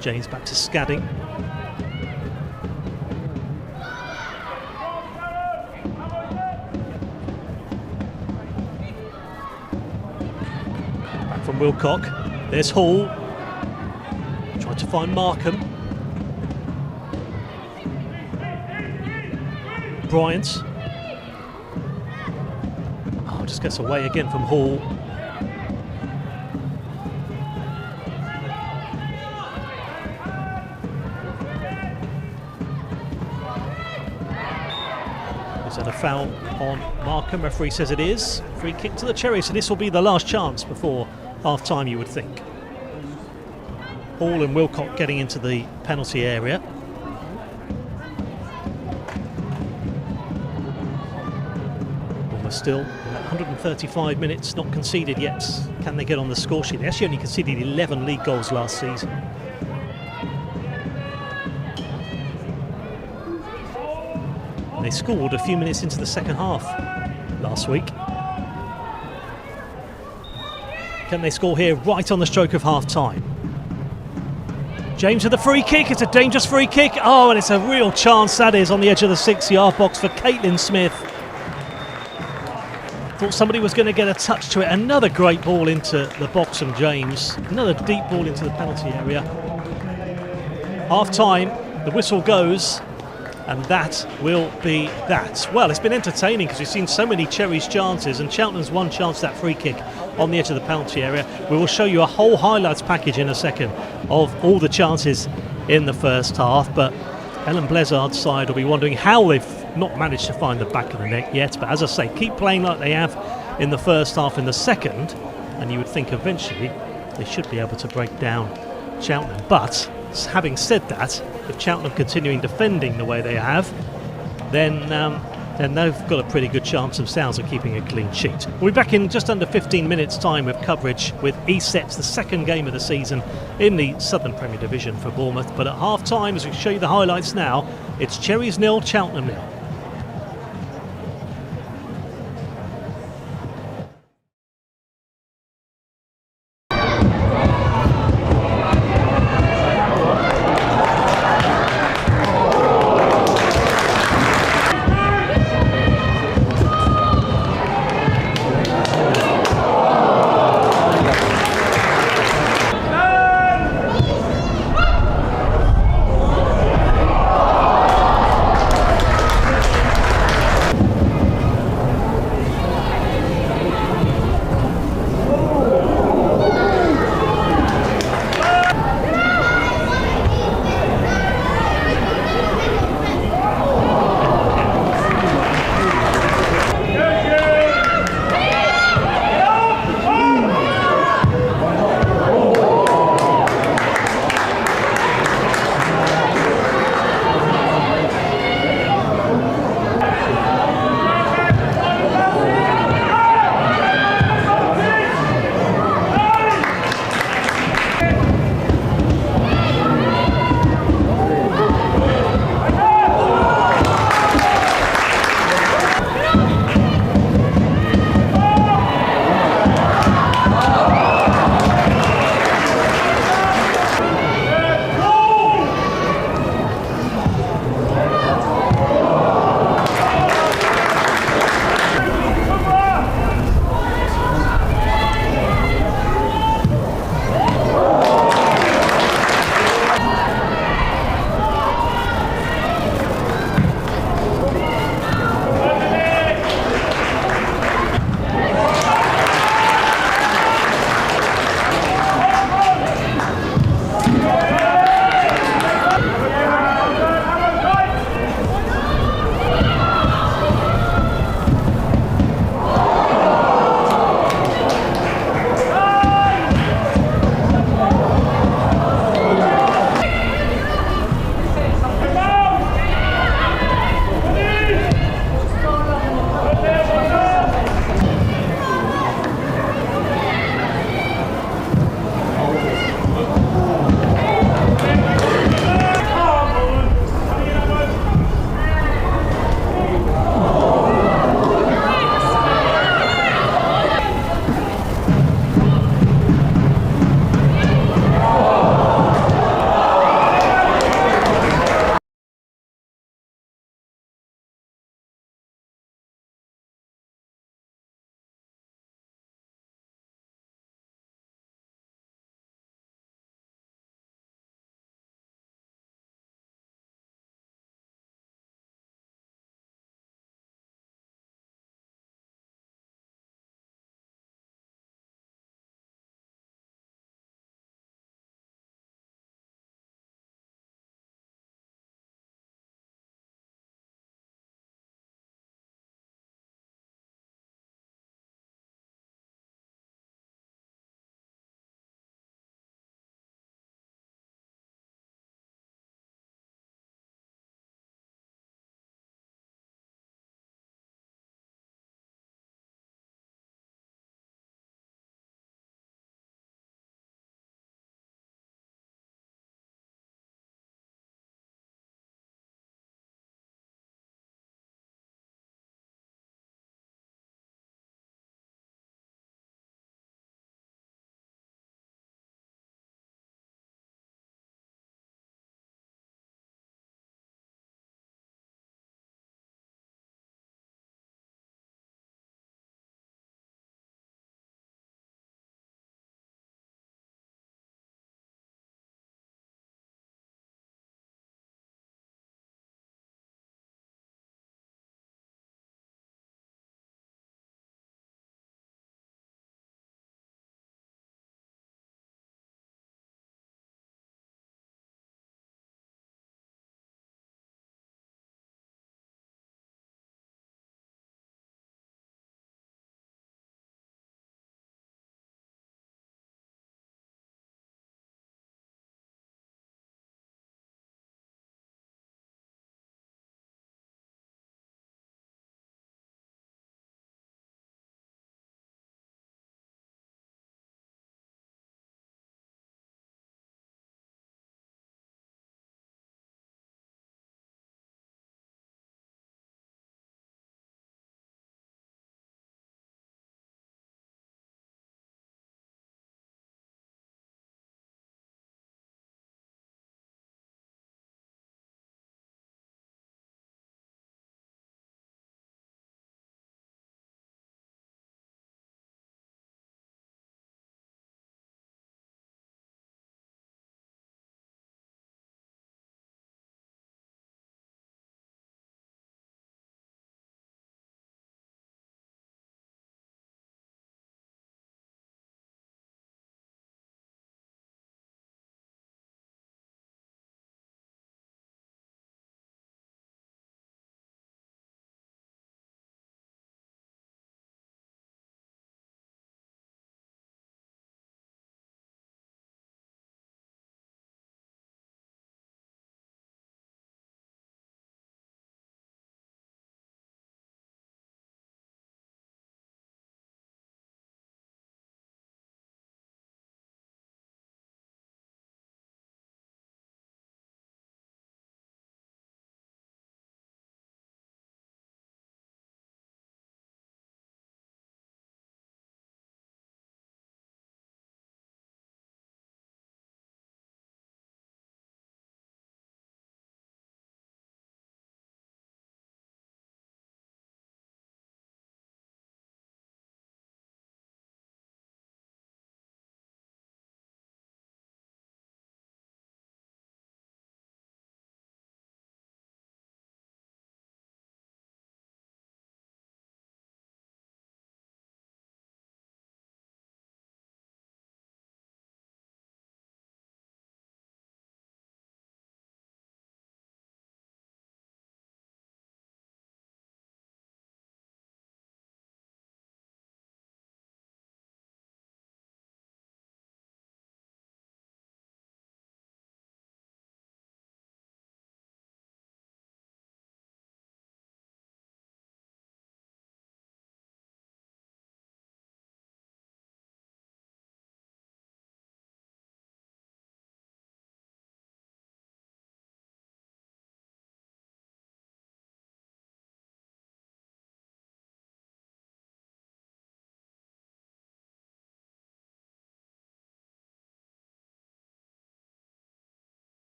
James back to Scadding. Back from Wilcock. There's Hall. Tried to find Markham. Bryant. Oh, just gets away again from Hall. Is that a foul on Markham? Referee says it is. Free kick to the Cherries, so this will be the last chance before half-time, you would think. Hall and Wilcock getting into the penalty area. Almost still 135 minutes, not conceded yet. Can they get on the score sheet? They actually only conceded 11 league goals last season. And they scored a few minutes into the second half last week. Can they score here right on the stroke of half-time? James with the free kick. It's a dangerous free kick. Oh, and it's a real chance, that is, on the edge of the 6-yard box for Caitlin Smith. Thought somebody was going to get a touch to it. Another great ball into the box from James. Another deep ball into the penalty area. Half-time, the whistle goes, and that will be that. Well, it's been entertaining because we've seen so many Cherries chances, and Cheltenham's one chance, that free kick on the edge of the penalty area. We will show you a whole highlights package in a second of all the chances in the first half, but Ellen Blezard's side will be wondering how they've not managed to find the back of the net yet. But as I say, keep playing like they have in the first half, in the second, and you would think eventually they should be able to break down Cheltenham. But having said that, if Cheltenham continuing defending the way they have, then they've got a pretty good chance themselves of keeping a clean sheet. We'll be back in just under 15 minutes time with coverage with ESETS, the second game of the season in the Southern Premier Division for Bournemouth. But at half time, as we show you the highlights now, it's Cherries 0, Cheltenham 0.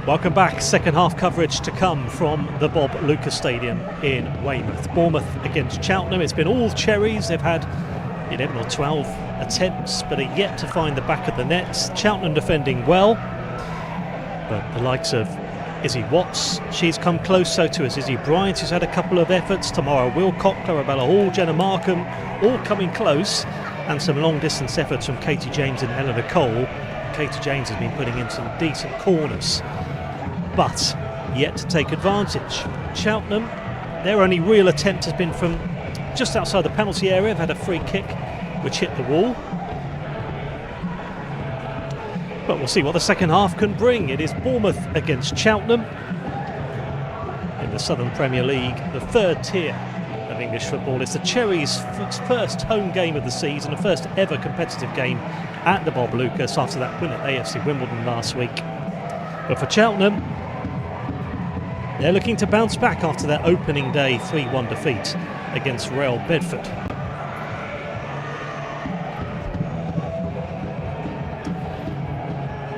Welcome back. Second half coverage to come from the Bob Lucas Stadium in Weymouth. Bournemouth against Cheltenham. It's been all Cherries. They've had 11 or 12 attempts, but are yet to find the back of the nets. Cheltenham defending well, but the likes of Izzy Watts, she's come close, so too has Izzy Bryant, who's had a couple of efforts. Tamara Wilcock, Clarabella Hall, Jenna Markham, all coming close, and some long distance efforts from Katie James and Eleanor Cole. Katie James has been putting in some decent corners, but yet to take advantage. Cheltenham, their only real attempt has been from just outside the penalty area. They've had a free kick which hit the wall. But we'll see what the second half can bring. It is Bournemouth against Cheltenham in the Southern Premier League, the third tier of English football. It's the Cherries' first home game of the season, the first ever competitive game at the Bob Lucas after that win at AFC Wimbledon last week. But for Cheltenham, they're looking to bounce back after their opening day 3-1 defeat against Real Bedford.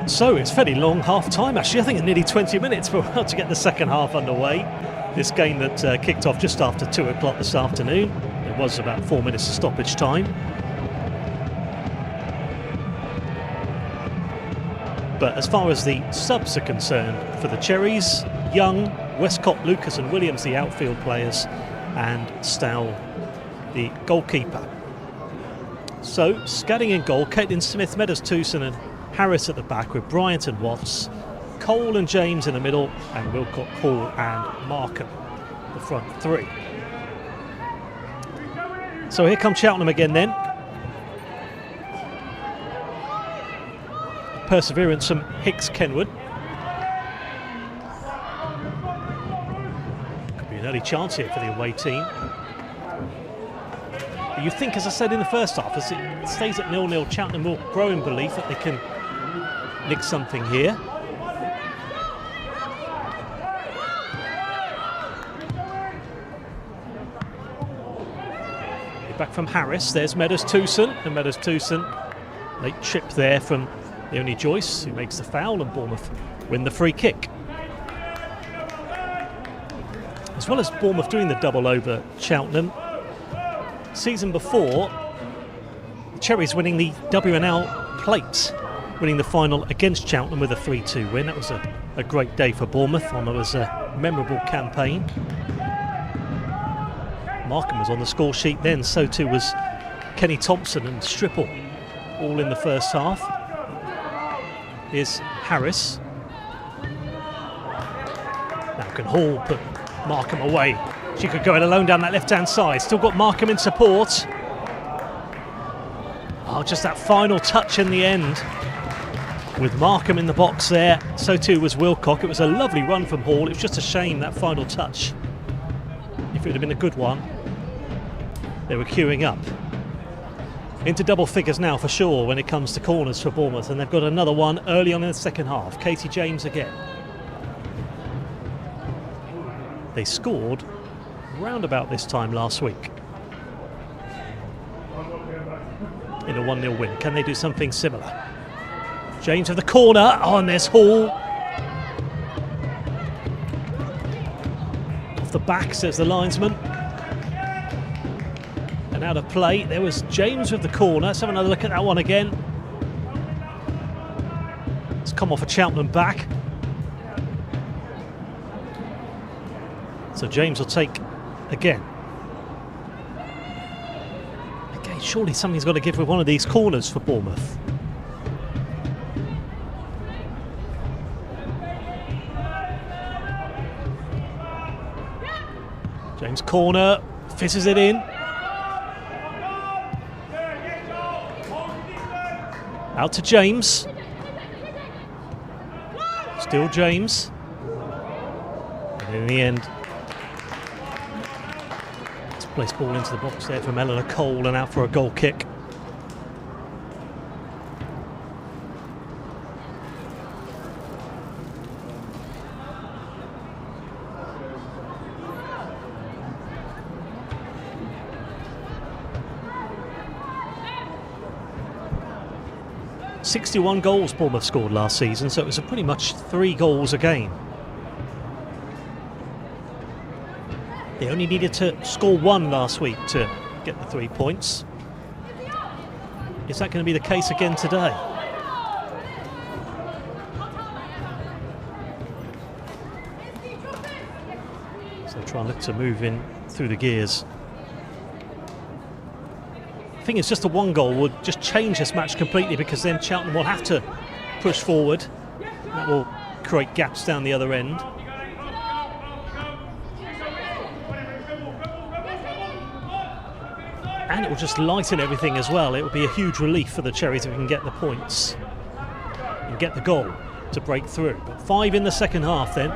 So it's fairly long half time actually. I think nearly 20 minutes for to get the second half underway. This game that kicked off just after 2 o'clock this afternoon. There was about 4 minutes of stoppage time. But as far as the subs are concerned for the Cherries, Young, Westcott, Lucas and Williams the outfield players, and Stowell the goalkeeper. So scadding in goal, Caitlin Smith, Meadows Towson and Harris at the back, with Bryant and Watts, Cole and James in the middle, and Wilcock, Hall and Markham, the front three. So here come Cheltenham again then. Perseverance from Hicks Kenwood. Could be an early chance here for the away team. But you think, as I said in the first half, as it stays at 0-0, Cheltenham will grow in belief that they can nick something here. Back from Harris, there's Meadows Towson, and Meadows Towson, late chip there from Leonie Joyce, who makes the foul, and Bournemouth win the free kick. As well as Bournemouth doing the double over Cheltenham, season before, the Cherries winning the WNL Plate, winning the final against Cheltenham with a 3-2 win. That was a great day for Bournemouth. It was a memorable campaign. Markham was on the score sheet then, so too was Kenny Thompson and Stripple, all in the first half. Here's Harris. Now can Hall put Markham away. She could go it alone down that left-hand side. Still got Markham in support. Oh, just that final touch in the end with Markham in the box there. So too was Wilcock. It was a lovely run from Hall. It was just a shame, that final touch. If it would have been a good one. They were queuing up. Into double figures now for sure when it comes to corners for Bournemouth, and they've got another one early on in the second half. Katie James again. They scored round about this time last week in a 1-0 win. Can they do something similar? James with the corner. Oh, and there's Hall. Off the back, says the linesman. And out of play, there was James with the corner. Let's have another look at that one again. It's come off a Cheltenham back. So James will take again. Again, surely something's got to give with one of these corners for Bournemouth. James corner, fizzes it in. Out to James. Still James. And in the end, it's placed ball into the box there from Eleanor Cole and out for a goal kick. 61 goals Bournemouth scored last season, so it was pretty much 3 goals a game. They only needed to score 1 last week to get the 3 points. Is that going to be the case again today? So try and look to move in through the gears. I think it's just a 1 goal would just change this match completely, because then Cheltenham will have to push forward. That will create gaps down the other end. And it will just lighten everything as well. It will be a huge relief for the Cherries if we can get the points and get the goal to break through. But 5 in the second half then.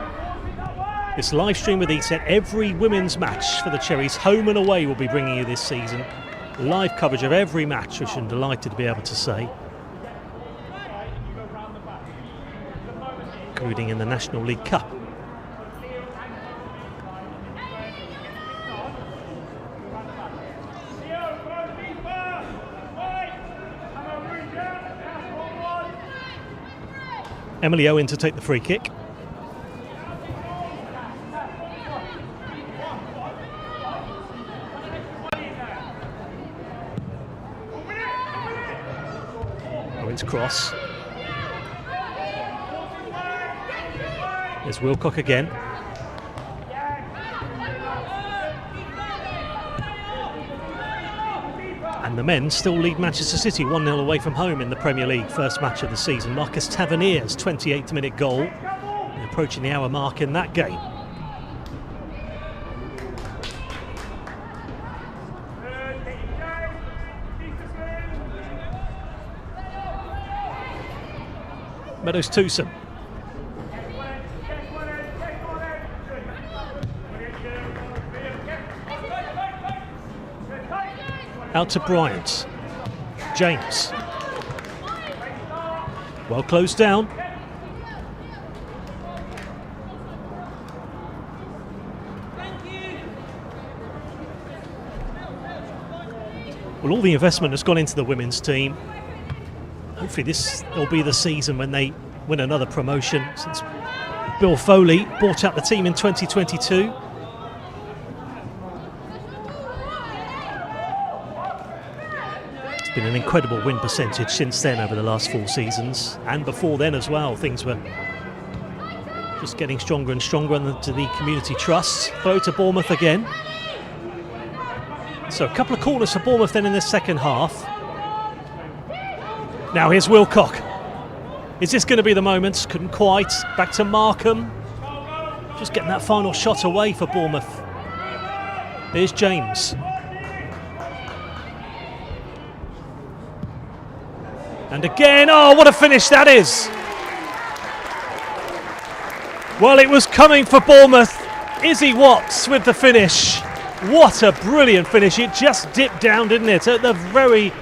This live stream with ESET, every women's match for the Cherries, home and away, will be bringing you this season. Live coverage of every match, which I'm delighted to be able to say. Including in the National League Cup. Emily Owen to take the free kick. Owen's cross. There's Wilcock again. And the men still lead Manchester City 1-0 away from home in the Premier League, first match of the season. Marcus Tavernier's 28th minute goal, They're approaching the hour mark in that game. Meadows Tewson. Out to Bryant. James. Well closed down. Well, all the investment has gone into the women's team. Hopefully this will be the season when they win another promotion, since Bill Foley bought out the team in 2022. Been an incredible win percentage since then over the last 4 seasons, and before then as well. Things were just getting stronger and stronger under the community trust. Throw to Bournemouth again. So a couple of corners for Bournemouth then in the second half. Now here's Wilcock. Is this going to be the moment? Couldn't quite. Back to Markham. Just getting that final shot away for Bournemouth. Here's James. And again, oh, what a finish that is. Well, it was coming for Bournemouth. Izzy Watts with the finish. What a brilliant finish. It just dipped down, didn't it, at the very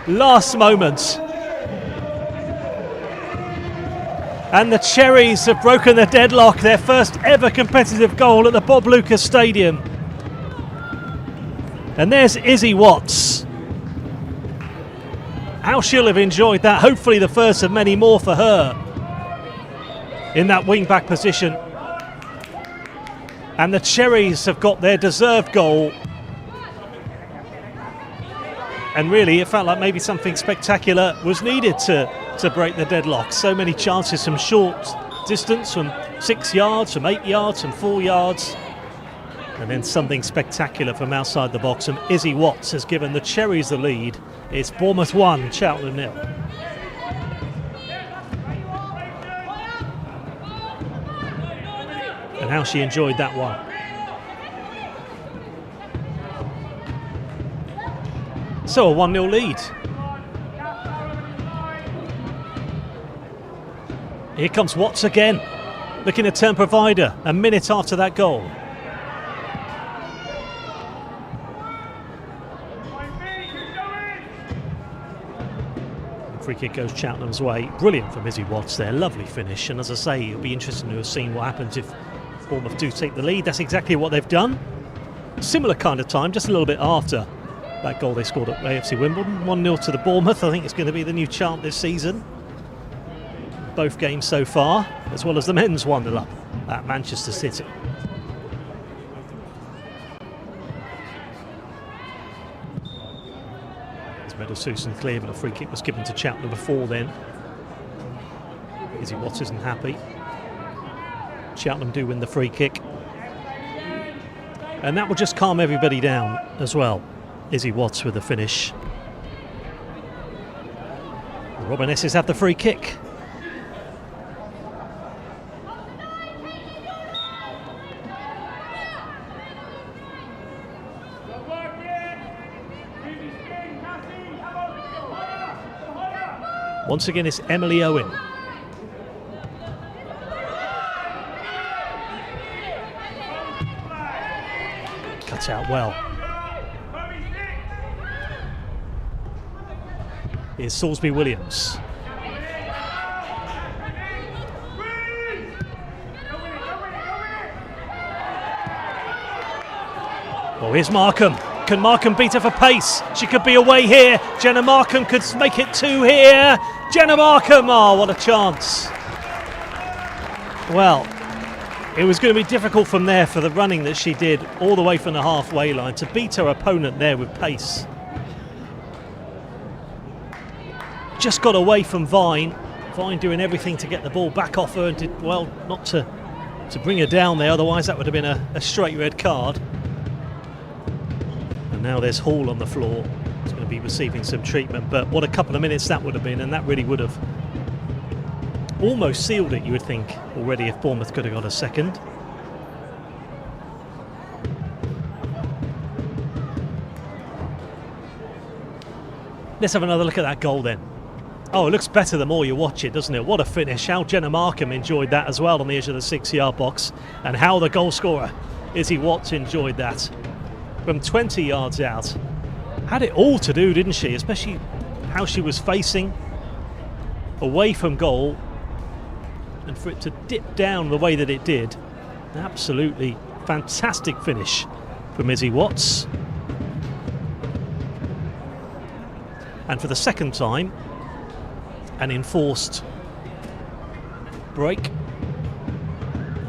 last moment. And the Cherries have broken the deadlock, their first ever competitive goal at the Bob Lucas Stadium. And there's Izzy Watts. How she'll have enjoyed that. Hopefully the first of many more for her in that wing-back position. And the Cherries have got their deserved goal. And really it felt like maybe something spectacular was needed to break the deadlock. So many chances from short distance, from 6 yards, from 8 yards, from 4 yards. And then something spectacular from outside the box, and Izzy Watts has given the Cherries the lead. It's Bournemouth 1, Cheltenham 0. And how she enjoyed that one. So a 1-0 lead. Here comes Watts again, looking to turn provider a minute after that goal. Free kick goes Cheltenham's way. Brilliant from Izzy Watts there. Lovely finish. And as I say, it'll be interesting to have seen what happens if Bournemouth do take the lead. That's exactly what they've done. Similar kind of time, just a little bit after that goal they scored at AFC Wimbledon. 1-0 to the Bournemouth. I think it's going to be the new chant this season. Both games so far, as well as the men's 1-0 up at Manchester City. Susan clear, but a free kick was given to Cheltenham before then. Izzy Watts isn't happy. Cheltenham do win the free kick, and that will just calm everybody down as well. Izzy Watts with the finish. The Robinesses have the free kick. Once again, it's Emily Owen. Cuts out well. Here's Salisbury Williams. Oh, here's Markham. Can Markham beat her for pace? She could be away here. Jenna Markham could make it 2 here. Jenna Markham, oh, what a chance. Well, it was going to be difficult from there for the running that she did all the way from the halfway line to beat her opponent there with pace. Just got away from Vine. Vine doing everything to get the ball back off her and did well not to bring her down there, otherwise that would have been a straight red card. Now there's Hall on the floor. He's going to be receiving some treatment, but what a couple of minutes that would have been, and that really would have almost sealed it, you would think, already, if Bournemouth could have got a second. Let's have another look at that goal then. Oh, it looks better the more you watch it, doesn't it? What a finish. How Jenna Markham enjoyed that as well on the edge of the 6-yard box, and how the goal scorer, Izzy Watts, enjoyed that. From 20 yards out. Had it all to do, didn't she? Especially how she was facing away from goal, and for it to dip down the way that it did. Absolutely fantastic finish from Izzy Watts. And for the second time, an enforced break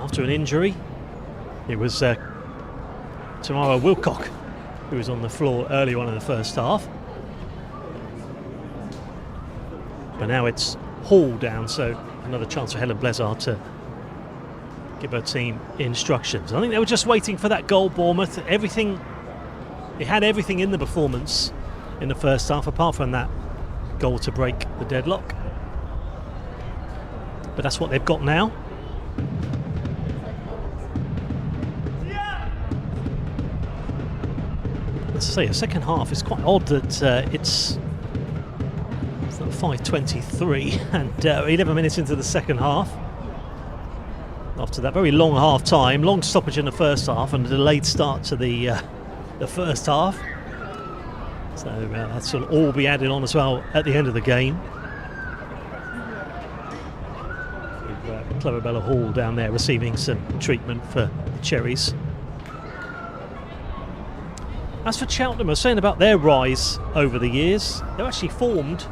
after an injury. It was Tamara Wilcock who was on the floor early on in the first half, but now it's Hall down, so another chance for Helen Blezard to give her team instructions. I think they were just waiting for that goal, Bournemouth. It had everything in the performance in the first half apart from that goal to break the deadlock, but that's what they've got now. Let's say a second half. It's quite odd that it's not 5:23 and 11 minutes into the second half. After that very long half time, long stoppage in the first half, and a delayed start to the first half. So that will all be added on as well at the end of the game. With Clarabella Hall down there receiving some treatment for the Cherries. As for Cheltenham, I was saying about their rise over the years. They're actually formed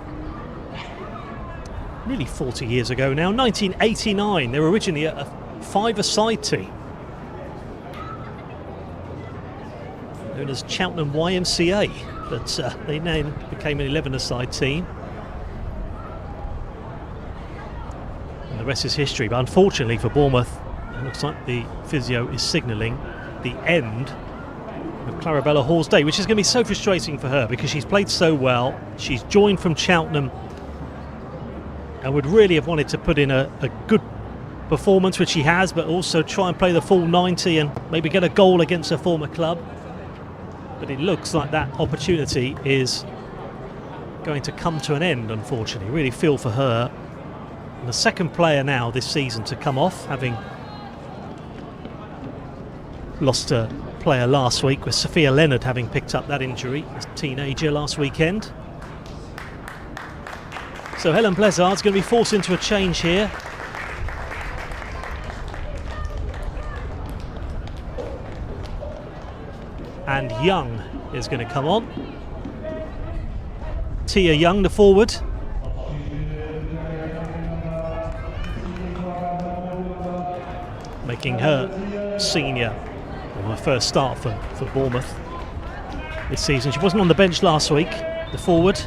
nearly 40 years ago now, 1989. They were originally a 5-a-side team, known as Cheltenham YMCA, but they then became an 11-a-side team. And the rest is history, but unfortunately for Bournemouth, it looks like the physio is signalling the end of Clarabella Hall's day, which is going to be so frustrating for her because she's played so well. She's joined from Cheltenham and would really have wanted to put in a good performance, which she has, but also try and play the full 90 and maybe get a goal against her former club. But it looks like that opportunity is going to come to an end, unfortunately. Really feel for her. And the second player now this season to come off, having lost a player last week, with Sophia Leonard having picked up that injury as a teenager last weekend. So Helen Blezard's going to be forced into a change here. And Young is going to come on. Tia Young, the forward. Making her senior, or her first start for Bournemouth this season. She wasn't on the bench last week, the forward.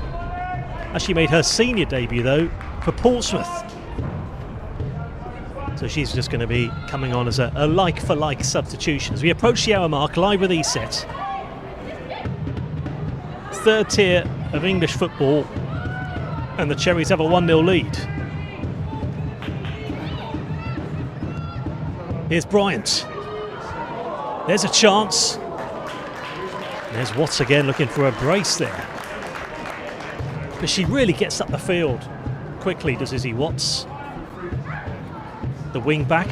Actually made her senior debut though for Portsmouth. So she's just going to be coming on as a like-for-like substitution. As we approach the hour mark, live with ESET. Third tier of English football, and the Cherries have a 1-0 lead. Here's Bryant. There's a chance. There's Watts again looking for a brace there. But she really gets up the field quickly, does Izzy Watts. The wing back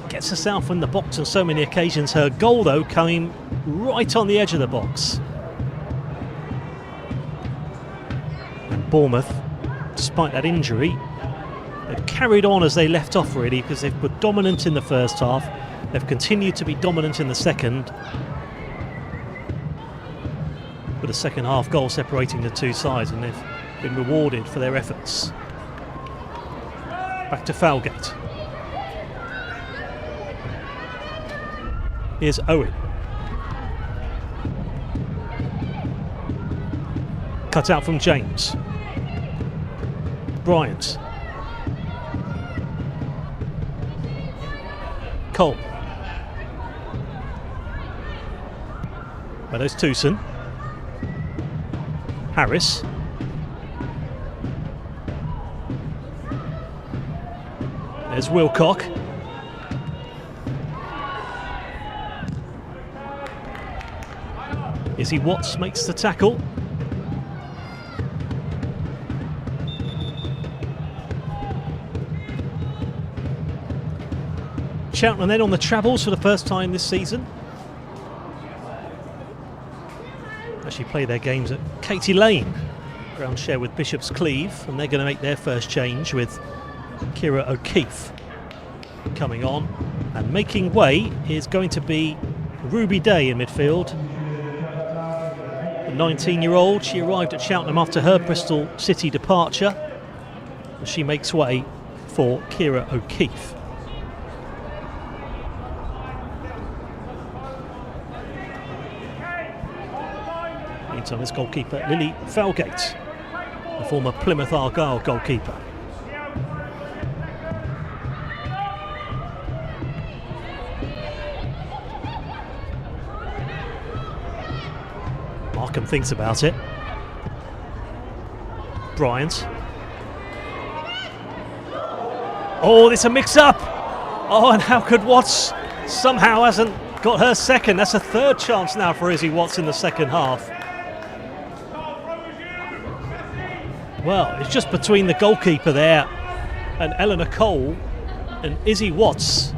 gets herself in the box on so many occasions. Her goal though came right on the edge of the box. And Bournemouth, despite that injury, they've carried on as they left off really, because they've were dominant in the first half. They've continued to be dominant in the second, with a second half goal separating the two sides, and they've been rewarded for their efforts. Back to Falgate. Here's Owen. Cut out from James. Bryant. Cole. Meadows Towson. Harris. There's Wilcock. Izzy Watts makes the tackle. Cheltenham then on the travels for the first time this season. Actually play their games at Katie Lane, ground share with Bishop's Cleeve, and they're going to make their first change with Kira O'Keefe coming on. And making way is going to be Ruby Day in midfield. The 19-year-old, she arrived at Cheltenham after her Bristol City departure. She makes way for Kira O'Keefe. Meantime, this goalkeeper, Lily Falgate, the former Plymouth Argyle goalkeeper. Markham thinks about it. Bryant. Oh, it's a mix-up. Oh, and how could Watts somehow hasn't got her second? That's a third chance now for Izzy Watts in the second half. Well, it's just between the goalkeeper there and Eleanor Cole, and Izzy Watts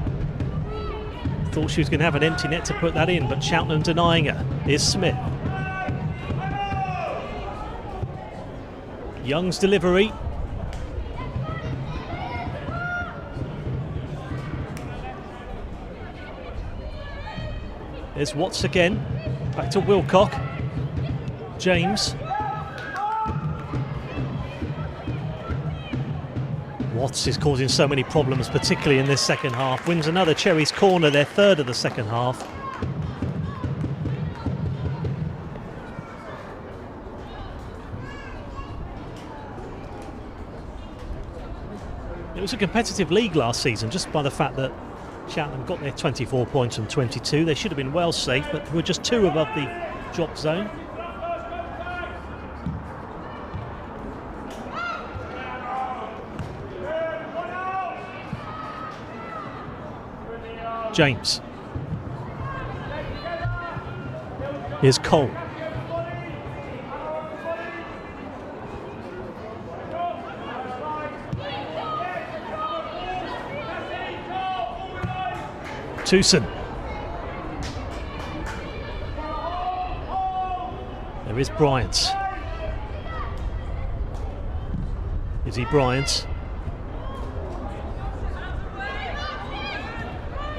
thought she was going to have an empty net to put that in, but Cheltenham denying her. Here's Smith. Young's delivery. There's Watts again. Back to Wilcock. James. Watts is causing so many problems, particularly in this second half. Wins another Cherries corner, their third of the second half. It was a competitive league last season, just by the fact that Cheltenham got their 24 points from 22. They should have been well safe, but were just 2 above the drop zone. James. Here's Cole. Towson. There is Bryant. Izzy Bryant.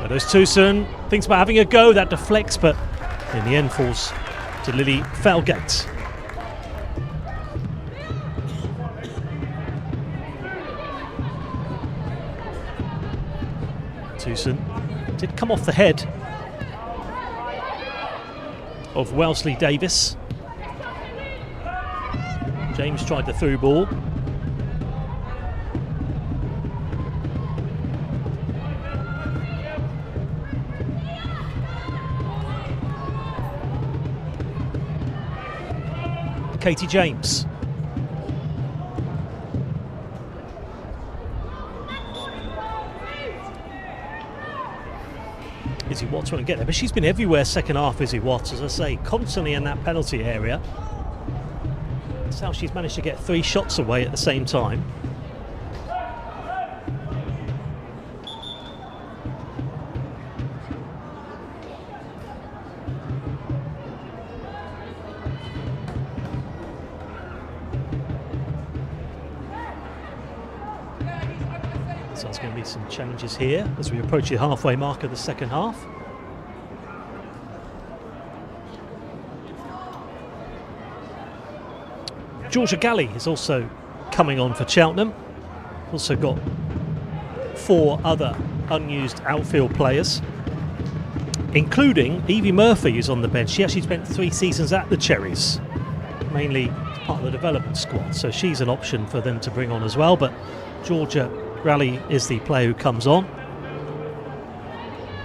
There's Towson, thinks about having a go, that deflects, but in the end falls to Lily Falgate. Towson. Did come off the head of Wellesley Davis. James tried the through ball. Katie James. Izzy Watts won't get there, but she's been everywhere second half, Izzy Watts, as I say, constantly in that penalty area. That's how she's managed to get 3 shots away at the same time. So there's going to be some changes here as we approach the halfway mark of the second half. Georgia Galley is also coming on for Cheltenham. Also got 4 other unused outfield players, including Evie Murphy, who's on the bench. She actually spent 3 seasons at the Cherries, mainly part of the development squad, so she's an option for them to bring on as well. But Georgia Galley is the player who comes on.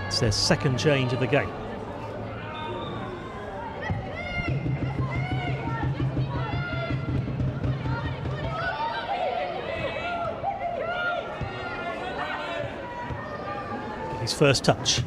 It's their second change of the game. His first touch.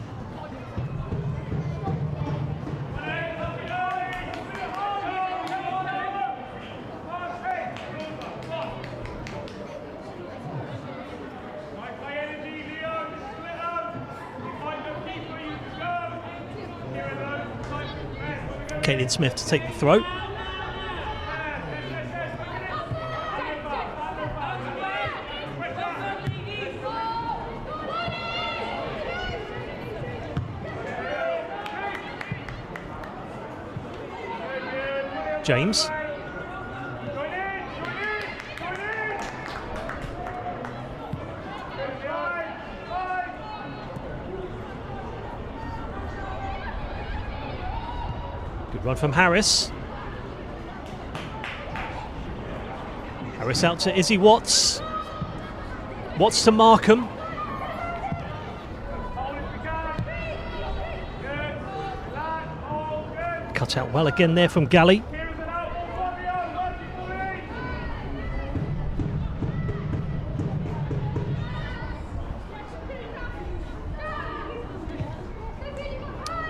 Kaylin Smith to take the throw. James. Good run from Harris. Harris out to Izzy Watts. Watts to Markham. Cut out well again there from Galley.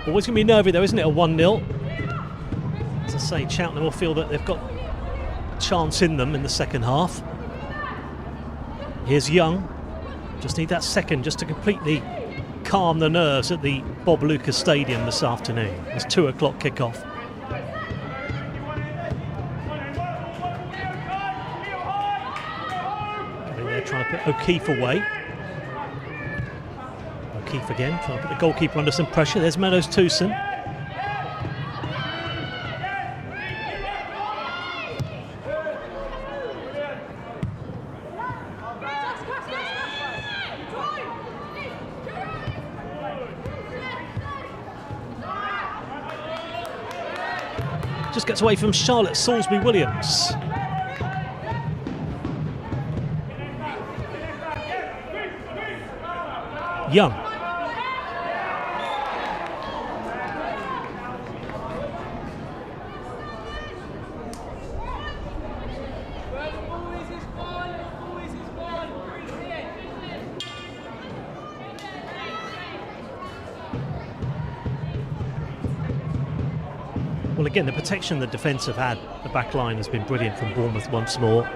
Always going to be nervy though, isn't it, a 1-0? As I say, Cheltenham will feel that they've got a chance in them in the second half. Here's Young. Just need that second just to completely calm the nerves at the Bob Lucas Stadium this afternoon. It's 2 o'clock kickoff. They're trying to put O'Keefe away. O'Keefe again, trying to put the goalkeeper under some pressure. There's Meadows Towson. Just gets away from Charlotte Salisbury-Williams. Young. Well, again, the protection the defence have had, the back line has been brilliant from Bournemouth once more.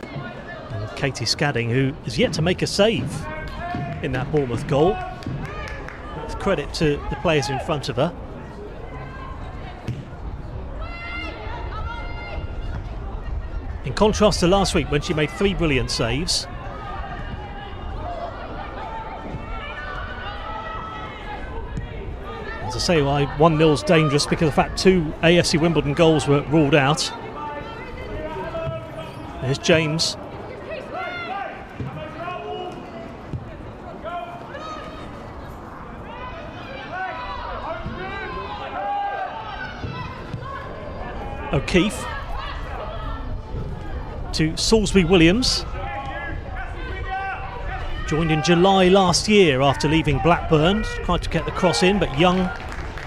And Katie Scadding, who is yet to make a save in that Bournemouth goal. That's credit to the players in front of her. In contrast to last week when she made 3 brilliant saves. As I say, why 1-0's dangerous because of the fact 2 AFC Wimbledon goals were ruled out. There's James. O'Keefe to Salisbury Williams. Joined in July last year after leaving Blackburn. Tried to get the cross in, but Young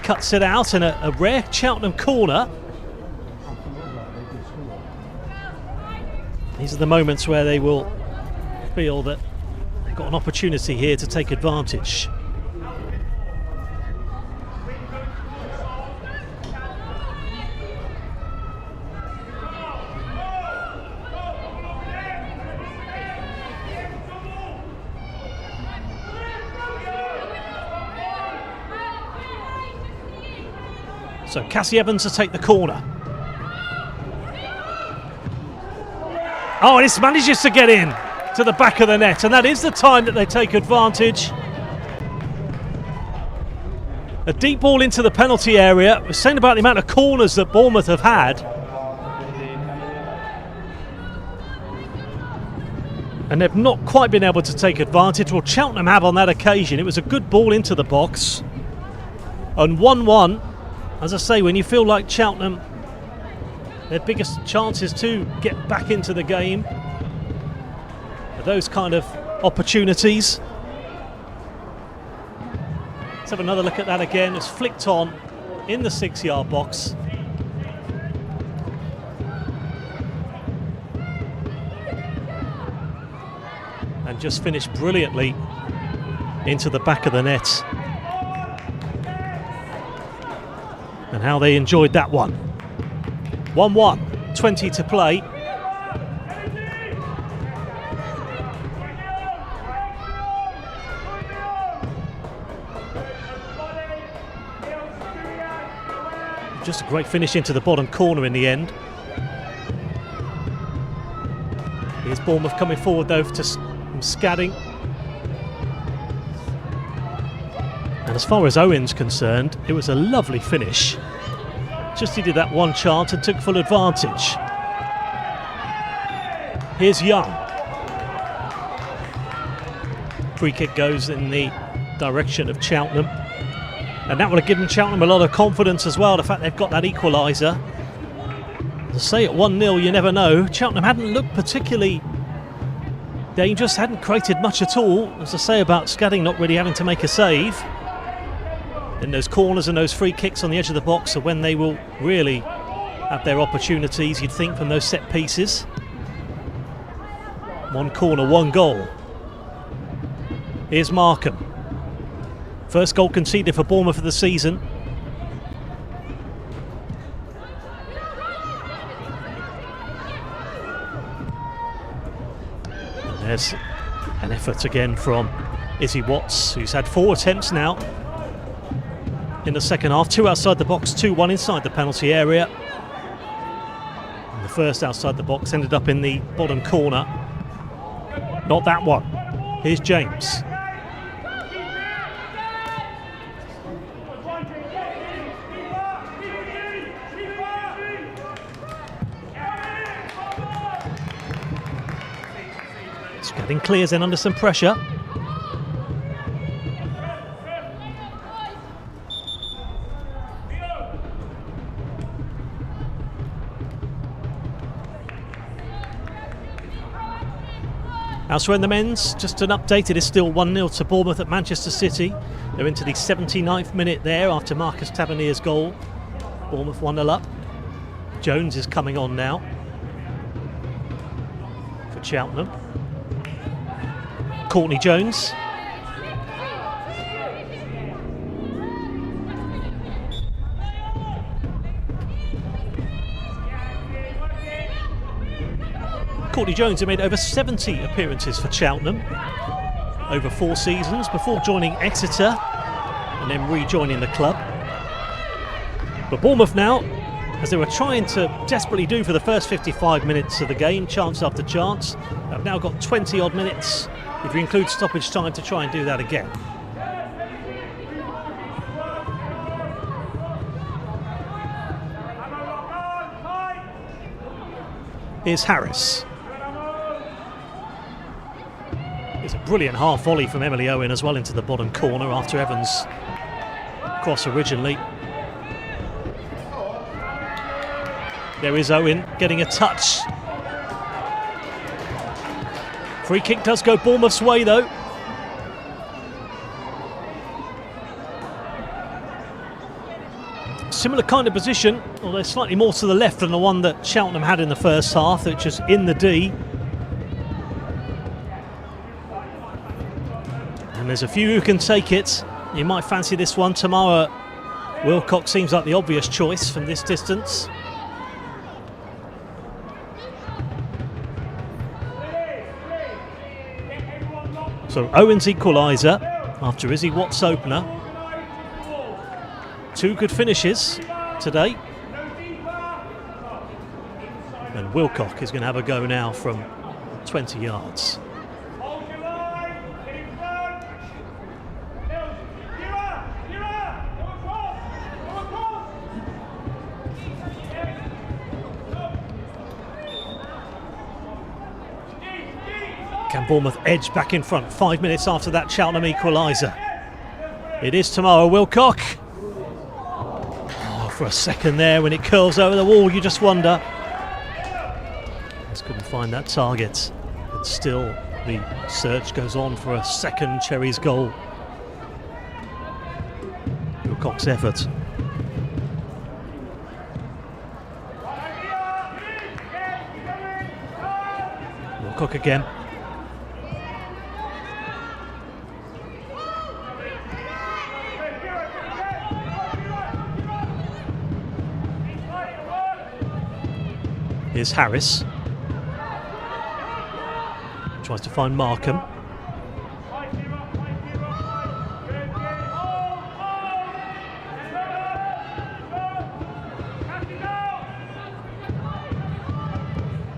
cuts it out, and a rare Cheltenham corner. These are the moments where they will feel that they've got an opportunity here to take advantage. So Cassie Evans to take the corner. Oh, and this manages to get in to the back of the net, and that is the time that they take advantage. A deep ball into the penalty area. We're saying about the amount of corners that Bournemouth have had. And they've not quite been able to take advantage. Well, Cheltenham have on that occasion. It was a good ball into the box. And 1-1. As I say, when you feel like Cheltenham, their biggest chances to get back into the game are those kind of opportunities. Let's have another look at that again. It's flicked on in the 6-yard box. And just finished brilliantly into the back of the net. And how they enjoyed that one. 1-1, 20 to play. Just a great finish into the bottom corner in the end. Here's Bournemouth coming forward though to Scadding. And as far as Owen's concerned, it was a lovely finish. Just needed that one chance and took full advantage. Here's Young. Free kick goes in the direction of Cheltenham. And that would have given Cheltenham a lot of confidence as well, the fact they've got that equaliser. To say at 1-0, you never know. Cheltenham hadn't looked particularly dangerous, hadn't created much at all. As I say about Scadding not really having to make a save. And those corners and those free kicks on the edge of the box are when they will really have their opportunities, you'd think, from those set pieces. One corner, one goal. Here's Markham. First goal conceded for Bournemouth of the season. And there's an effort again from Izzy Watts, who's had 4 attempts now in the second half. 2 outside the box, 2-1 inside the penalty area. And the first outside the box ended up in the bottom corner. Not that one. Here's James. Scadding clears in under some pressure. Elsewhere in the men's, just an update, it is still 1-0 to Bournemouth at Manchester City. They're into the 79th minute there after Marcus Tavernier's goal. Bournemouth 1-0 up. Jones is coming on now for Cheltenham. Courtney Jones. Courtney Jones, who made over 70 appearances for Cheltenham over 4 seasons before joining Exeter and then rejoining the club. But Bournemouth now, as they were trying to desperately do for the first 55 minutes of the game, chance after chance, have now got 20 odd minutes, if you include stoppage time, to try and do that again. Here's Harris. It's a brilliant half volley from Emily Owen as well into the bottom corner after Evans' cross originally. There is Owen getting a touch. Free kick does go Bournemouth's way though. Similar kind of position, although slightly more to the left than the one that Cheltenham had in the first half, which is in the D. And there's a few who can take it. You might fancy this one. Tamara Wilcock seems like the obvious choice from this distance. So Owen's equaliser after Izzy Watt's opener. Two good finishes today. And Wilcock is going to have a go now from 20 yards. Can Bournemouth edge back in front 5 minutes after that Cheltenham equaliser? It is Tamara Wilcock. For a second there, when it curls over the wall, you just wonder. Just couldn't find that target. But still, the search goes on for a second Cherries goal. Wilcock's effort. Wilcock again. Here's Harris. Tries to find Markham.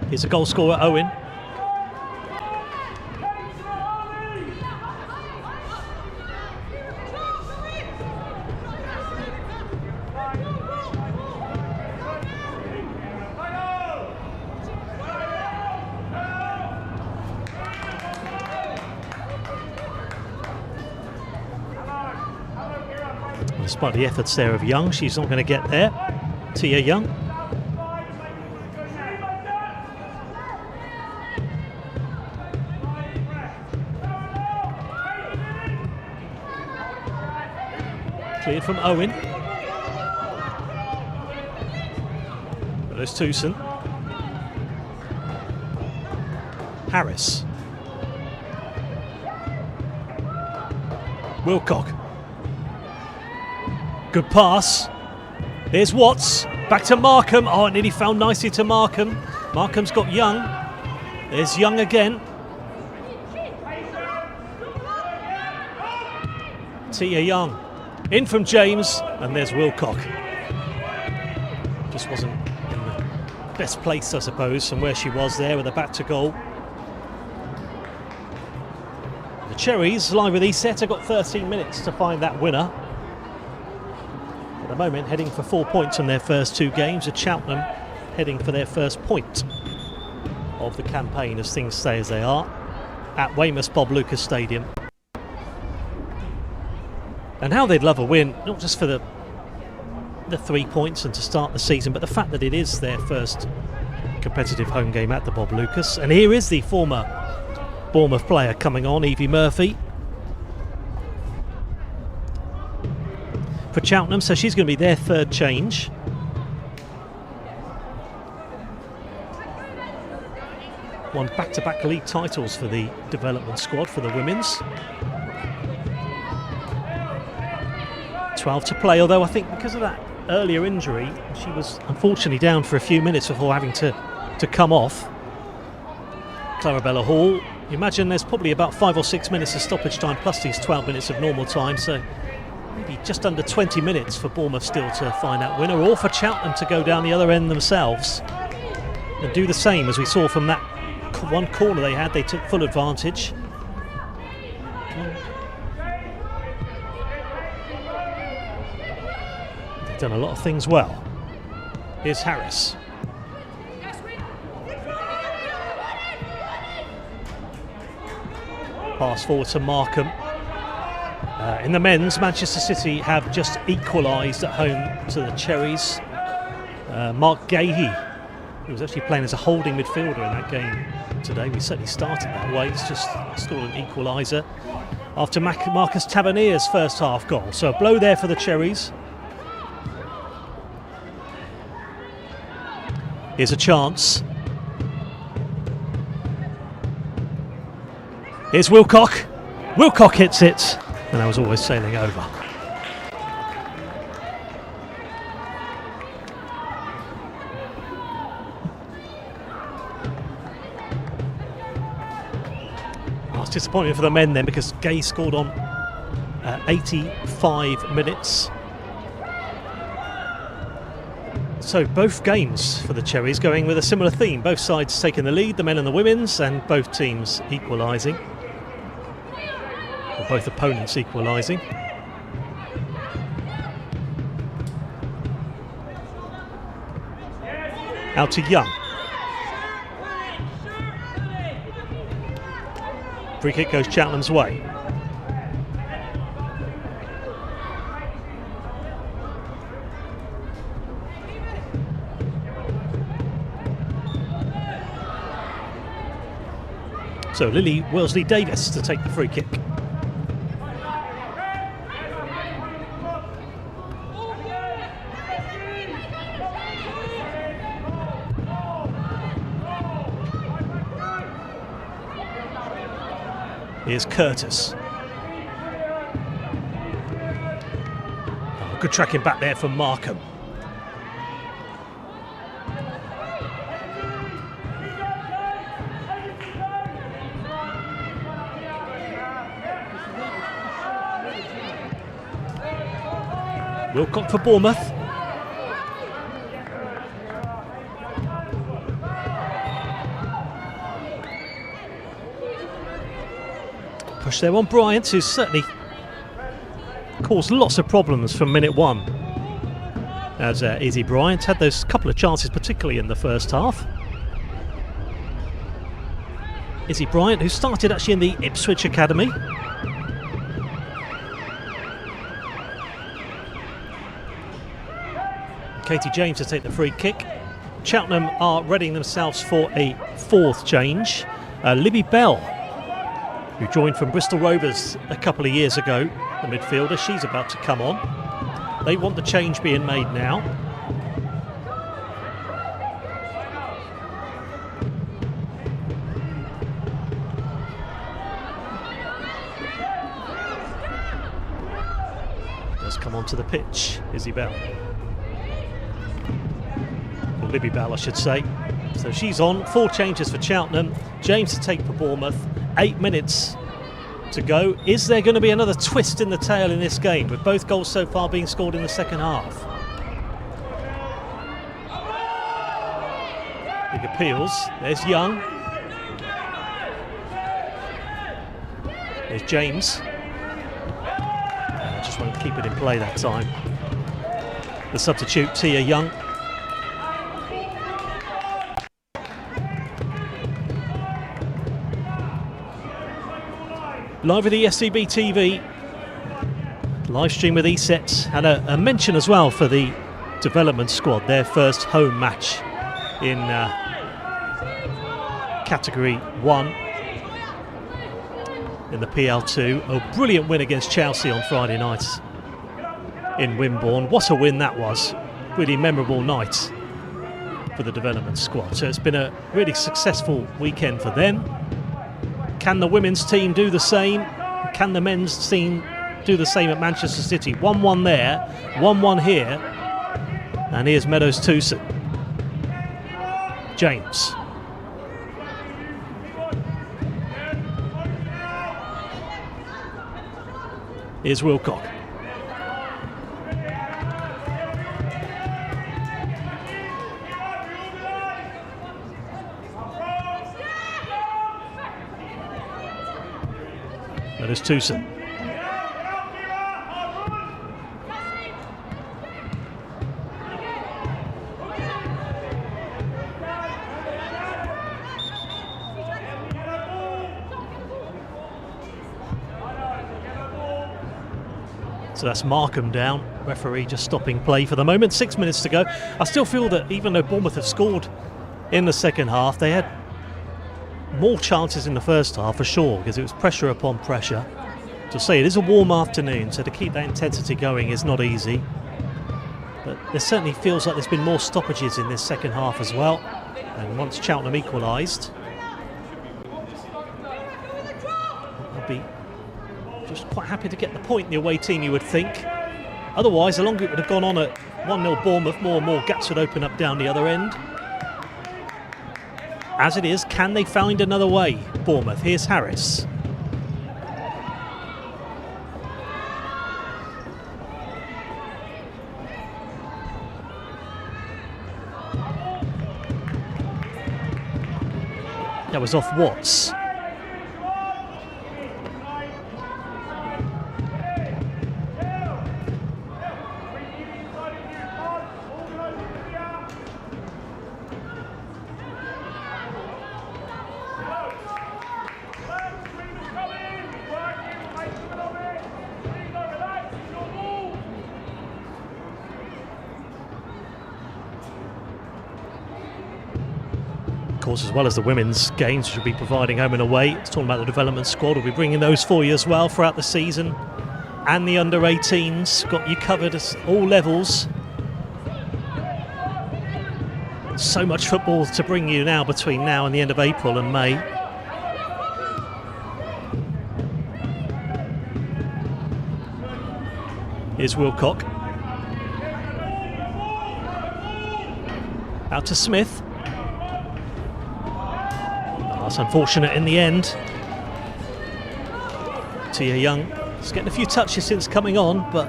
Here's a goal scorer, Owen. Despite the efforts there of Young, she's not going to get there. Tia Young. Cleared from Owen. There's Tewson. Harris. Wilcock. Good pass. Here's Watts. Back to Markham. Oh, it nearly found nicely to Markham. Markham's got Young. There's Young again. Tia Young. In from James. And there's Wilcock. Just wasn't in the best place, I suppose, from where she was there with a back to goal. The Cherries, live with ESET, have got 13 minutes to find that winner. At the moment, heading for 4 points from their first two games. At Cheltenham, heading for their first point of the campaign, as things stay as they are, at Weymouth's Bob Lucas Stadium. And how they'd love a win, not just for the 3 points and to start the season, but the fact that it is their first competitive home game at the Bob Lucas. And here is the former Bournemouth player coming on, Evie Murphy. For Cheltenham, so she's going to be their third change. Won back-to-back league titles for the development squad for the women's. 12 to play, although I think because of that earlier injury, she was unfortunately down for a few minutes before having to come off. Clarabella Hall, you imagine there's probably about 5 or 6 minutes of stoppage time plus these 12 minutes of normal time, so maybe just under 20 minutes for Bournemouth still to find that winner, or for Cheltenham to go down the other end themselves and do the same. As we saw from that one corner they had, they took full advantage. They've done a lot of things well. Here's Harris. Pass forward to Markham. In the men's, Manchester City have just equalised at home to the Cherries. Mark Gahey He was actually playing as a holding midfielder in that game today. We certainly started that way. He's just scored an equaliser after Marcus Tavernier's first half goal. So a blow there for the Cherries. Here's a chance. Here's Wilcock. Wilcock hits it, and I was always sailing over. Disappointing for the men then, because Gay scored on 85 minutes. So both games for the Cherries going with a similar theme. Both sides taking the lead, the men and the women's, and both teams equalising. Or both opponents equalising. Out to Young. Free kick goes Cheltenham's way. So Lily Worsley-Davis to take the free kick. Here's Curtis. Oh, good tracking back there from Markham. Wilcock for Bournemouth. Push there on Bryant, who's certainly caused lots of problems from minute one. As Izzy Bryant had those couple of chances, particularly in the first half. Izzy Bryant, who started actually in the Ipswich Academy. Katie James to take the free kick. Cheltenham are readying themselves for a fourth change. Libby Bell, who joined from Bristol Rovers a couple of years ago, the midfielder, she's about to come on. They want the change being made now. Does come onto the pitch, Izzy Bell. Or Libby Bell, I should say. So she's on. 4 changes for Cheltenham. James to take for Bournemouth. 8 minutes to go. Is there going to be another twist in the tail in this game, with both goals so far being scored in the second half? Big appeals. There's Young. There's James. Just won't keep it in play that time. The substitute, Tia Young. Live with the SCB TV, live stream with ESET, and a mention as well for the development squad, their first home match in Category 1 in the PL2. A brilliant win against Chelsea on Friday night in Wimborne. What a win that was. Really memorable night for the development squad. So it's been a really successful weekend for them. Can the women's team do the same? Can the men's team do the same at Manchester City? 1-1 there, 1-1 here. And here's Meadows Towson. James. Here's Wilcock. Meadows Towson. So that's Markham down. Referee just stopping play for the moment. 6 minutes to go. I still feel that even though Bournemouth have scored in the second half. They had more chances in the first half for sure, because it was pressure upon pressure. To say it is a warm afternoon, so to keep that intensity going is not easy. But there certainly feels like there's been more stoppages in this second half as well. And once Cheltenham equalised, I'd be just quite happy to get the point, the away team, you would think. Otherwise, the longer it would have gone on at 1-0 Bournemouth, more and more gaps would open up down the other end. As it is, can they find another way, Bournemouth? Here's Harris. That was off Watts. Course, as well as the women's games, which will be providing home and away. It's talking about the development squad. We'll be bringing those for you as well throughout the season. And the under-18s, got you covered at all levels. So much football to bring you now between now and the end of April and May. Here's Wilcock. Out to Smith. That's unfortunate in the end. Tia Young is getting a few touches since coming on, but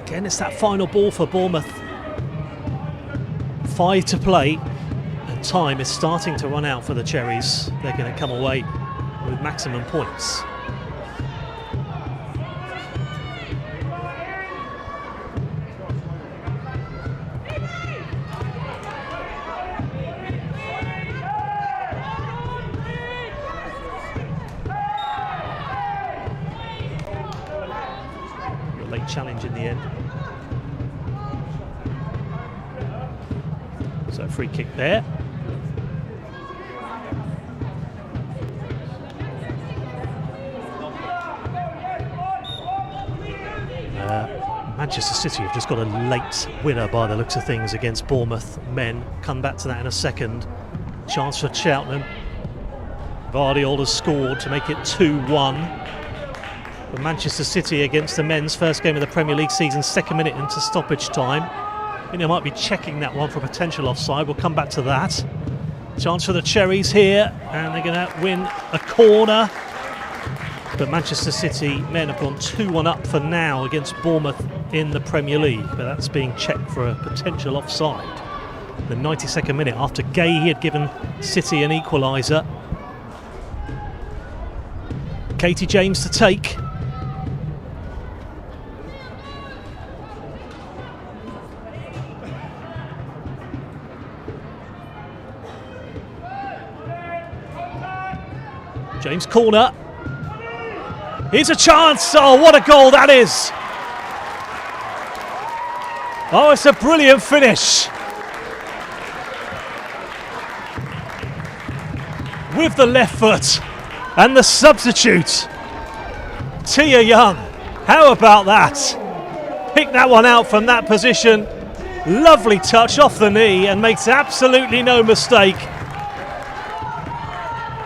again, it's that final ball for Bournemouth. 5 to play, and time is starting to run out for the Cherries. They're going to come away with maximum points. Challenge in the end. So free kick there. Manchester City have just got a late winner by the looks of things against Bournemouth men. Come back to that in a second. Chance for Cheltenham. Vardy has scored to make it 2-1. Manchester City against the men's first game of the Premier League season, second minute into stoppage time. I think they might be checking that one for potential offside. We'll come back to that. Chance for the Cherries here, and they're going to win a corner. But Manchester City men have gone 2-1 up for now against Bournemouth in the Premier League, but that's being checked for a potential offside. The 92nd minute after Gay had given City an equaliser. Katie James to take. James corner. Here's a chance. Oh, what a goal that is. Oh, it's a brilliant finish. With the left foot and the substitute, Tia Young. How about that? Pick that one out from that position. Lovely touch off the knee and makes absolutely no mistake.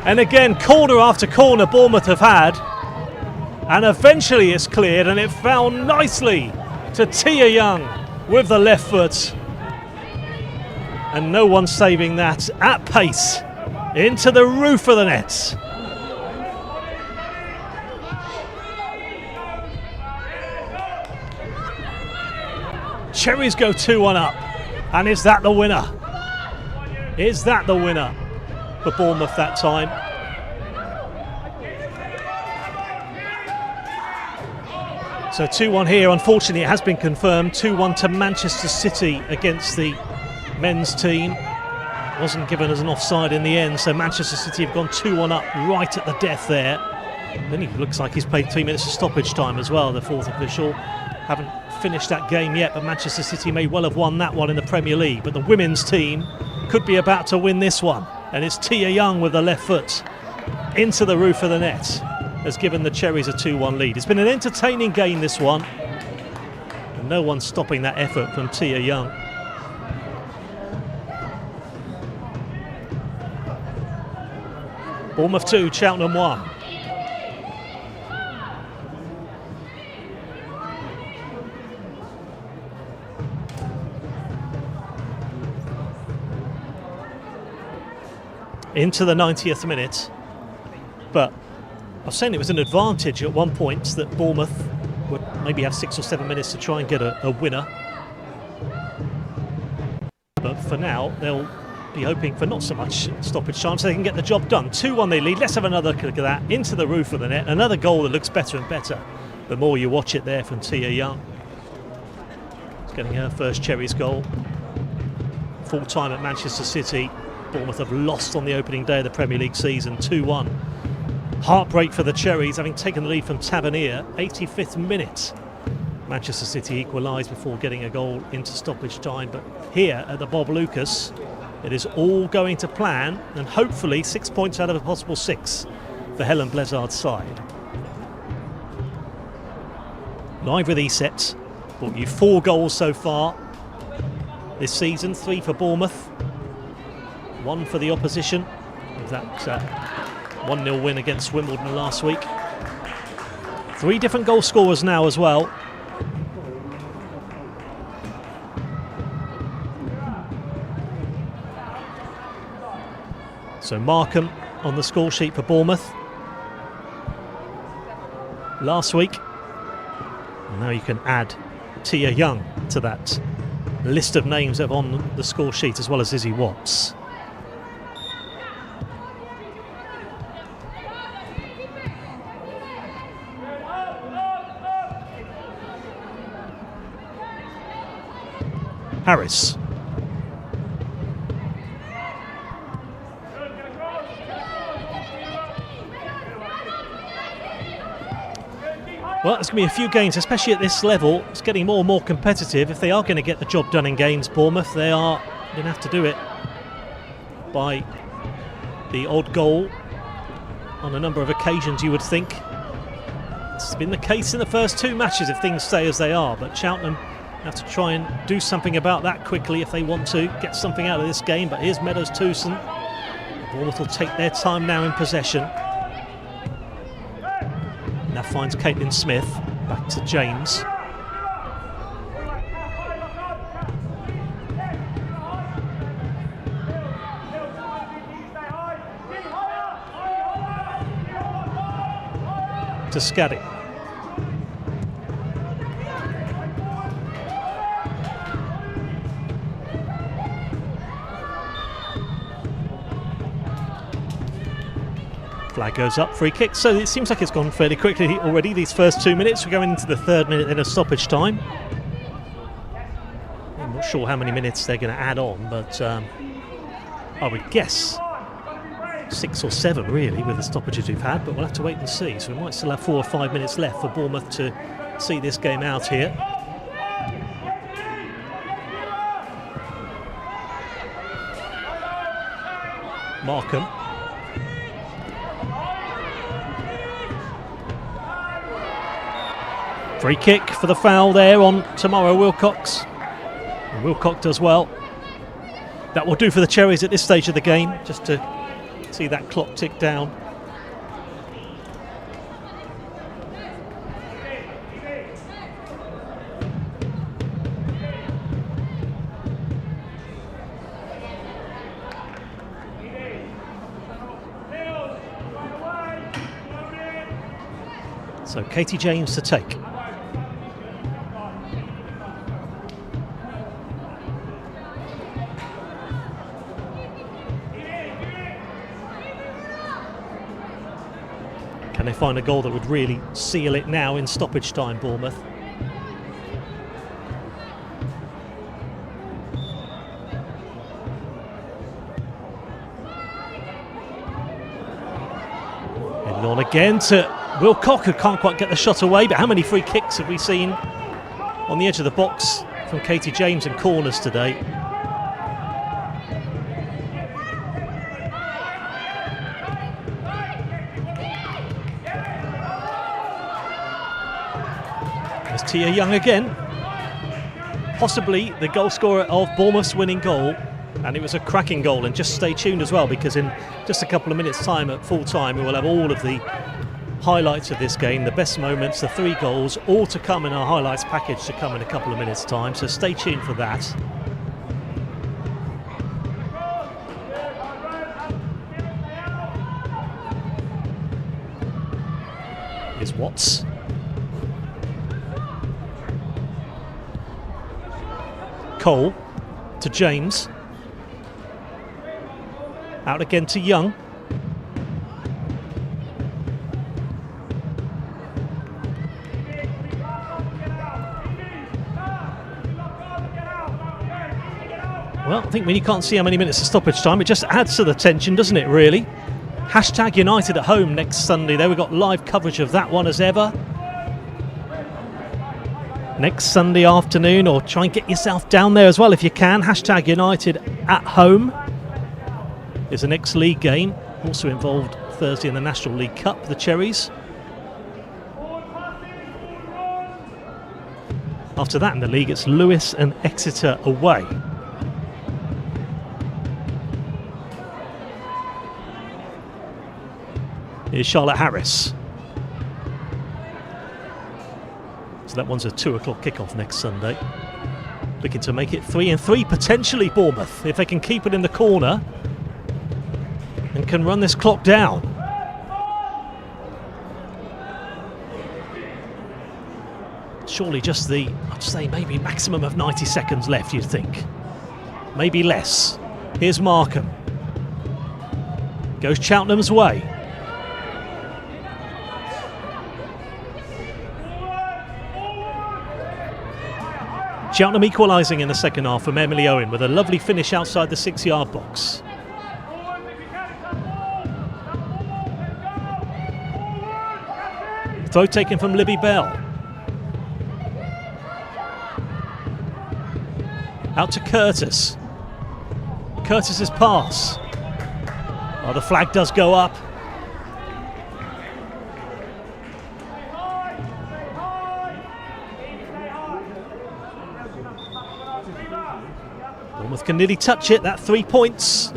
And again, corner after corner Bournemouth have had. And eventually it's cleared, and it fell nicely to Tia Young with the left foot. And no one saving that at pace into the roof of the net. Cherries go 2-1 up. And is that the winner? Is that the winner for Bournemouth that time? So 2-1 here. Unfortunately, it has been confirmed. 2-1 to Manchester City against the men's team. Wasn't given as an offside in the end, so Manchester City have gone 2-1 up right at the death there. Then he looks like he's played 3 minutes of stoppage time as well, the fourth official. Haven't finished that game yet, but Manchester City may well have won that one in the Premier League. But the women's team could be about to win this one. And it's Tia Young with the left foot into the roof of the net, has given the Cherries a 2-1 lead. It's been an entertaining game, this one. And no one's stopping that effort from Tia Young. Bournemouth 2, Cheltenham 1. Into the 90th minute. But I was saying it was an advantage at one point that Bournemouth would maybe have 6 or 7 minutes to try and get a winner. But for now, they'll be hoping for not so much stoppage time so they can get the job done. 2-1 they lead. Let's have another look at that. Into the roof of the net. Another goal that looks better and better the more you watch it there from Tia Young. She's getting her first Cherries goal. Full time at Manchester City. Bournemouth have lost on the opening day of the Premier League season, 2-1. Heartbreak for the Cherries, having taken the lead from Tavernier, 85th minute. Manchester City equalised before getting a goal into stoppage time, but here at the Bob Lucas, it is all going to plan, and hopefully 6 points out of a possible 6 for Helen Blezard's side. Live with ESET, brought you 4 goals so far this season, 3 for Bournemouth, 1 for the opposition, with that 1-0 win against Wimbledon last week. 3 different goal scorers now as well. So Markham on the score sheet for Bournemouth last week. And now you can add Tia Young to that list of names that are on the score sheet, as well as Izzy Watts. Harris. Well, there's going to be a few games, especially at this level. It's getting more and more competitive. If they are going to get the job done in games, Bournemouth, they are going to have to do it by the odd goal on a number of occasions, you would think. It's been the case in the first 2 matches if things stay as they are, but Cheltenham have to try and do something about that quickly if they want to get something out of this game. But here's Meadows Towson. Bournemouth will take their time now in possession. And that finds Caitlin Smith. Back to James. To Scaddy. Flag goes up, free kick. So it seems like it's gone fairly quickly already, these first 2 minutes. We're going into the 3rd minute then of stoppage time. I'm not sure how many minutes they're going to add on, but I would guess 6 or 7 really with the stoppages we've had, but we'll have to wait and see. So we might still have 4 or 5 minutes left for Bournemouth to see this game out here. Markham. Free kick for the foul there on Tamara Wilcox. And Wilcox does well. That will do for the Cherries at this stage of the game, just to see that clock tick down. So Katie James to take. Can they find a goal that would really seal it now in stoppage time, Bournemouth? Heading on again to Wilcox, who can't quite get the shot away, but how many free kicks have we seen on the edge of the box from Katie James in corners today? Tia Young again. Possibly the goal scorer of Bournemouth's winning goal. And it was a cracking goal. And just stay tuned as well, because in just a couple of minutes' time at full time, we will have all of the highlights of this game, the best moments, the 3 goals, all to come in our highlights package to come in a couple of minutes' time. So stay tuned for that. Here's Watts. Cole to James. Out again to Young. Well, I think when you can't see how many minutes of stoppage time, it just adds to the tension, doesn't it, really? Hashtag United at home next Sunday. There we've got live coverage of that one as ever. Next Sunday afternoon, or try and get yourself down there as well if you can. Hashtag United at home is the next league game. Also involved Thursday in the National League Cup, the Cherries. After that in the league, it's Lewis and Exeter away. Here's Charlotte Harris. So that one's a 2 o'clock kickoff next Sunday. Looking to make it 3-3, potentially Bournemouth, if they can keep it in the corner and can run this clock down. Surely just the, I'd say maybe maximum of 90 seconds left, you'd think. Maybe less. Here's Markham. Goes Cheltenham's way. Cheltenham equalising in the second half from Emily Owen with a lovely finish outside the 6-yard box. Throw taken from Libby Bell. Out to Curtis. Curtis's pass. Oh, the flag does go up. Bournemouth can nearly touch it, that 3 points.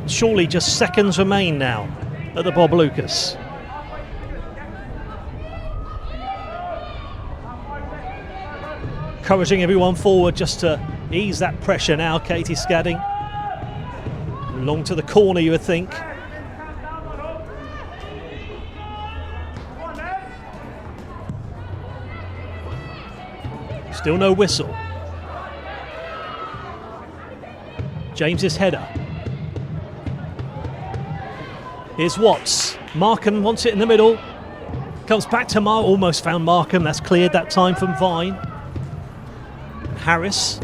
Surely just seconds remain now at the Bob Lucas. Encouraging everyone forward just to ease that pressure now, Katie Scadding. Long to the corner, you would think. Still no whistle. James's header. Here's Watts. Markham wants it in the middle. Comes back to almost found Markham. That's cleared that time from Vine. Harris.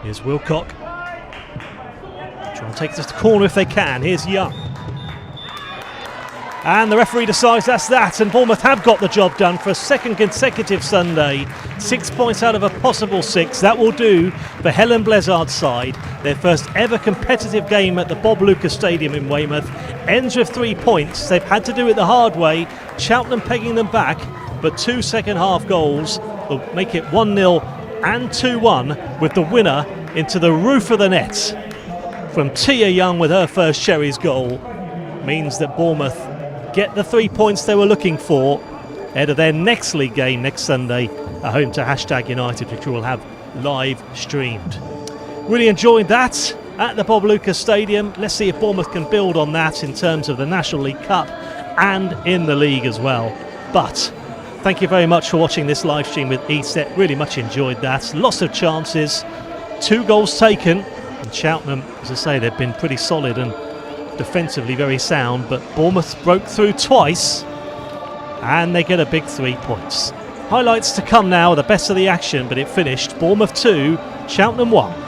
Here's Wilcock. Try and take this to the corner if they can. Here's Young. And the referee decides that's that, and Bournemouth have got the job done for a second consecutive Sunday. 6 points out of a possible 6. That will do for Helen Blezard's side. Their first ever competitive game at the Bob Lucas Stadium in Weymouth ends with 3 points. They've had to do it the hard way. Cheltenham pegging them back, but 2 second half goals will make it 1-0 and 2-1, with the winner into the roof of the net from Tia Young with her first Cherries goal. Means that Bournemouth get the 3 points they were looking for ahead of their next league game next Sunday at home to Hashtag United, which we will have live streamed. Really enjoyed that at the Bob Lucas Stadium. Let's see if Bournemouth can build on that in terms of the National League Cup and in the league as well. But thank you very much for watching this live stream with ESET. Really much enjoyed that. Lots of chances, 2 goals taken. And Cheltenham, as I say, they've been pretty solid and defensively very sound. But Bournemouth broke through twice and they get a big 3 points. Highlights to come now, the best of the action, but it finished Bournemouth 2, Cheltenham 1.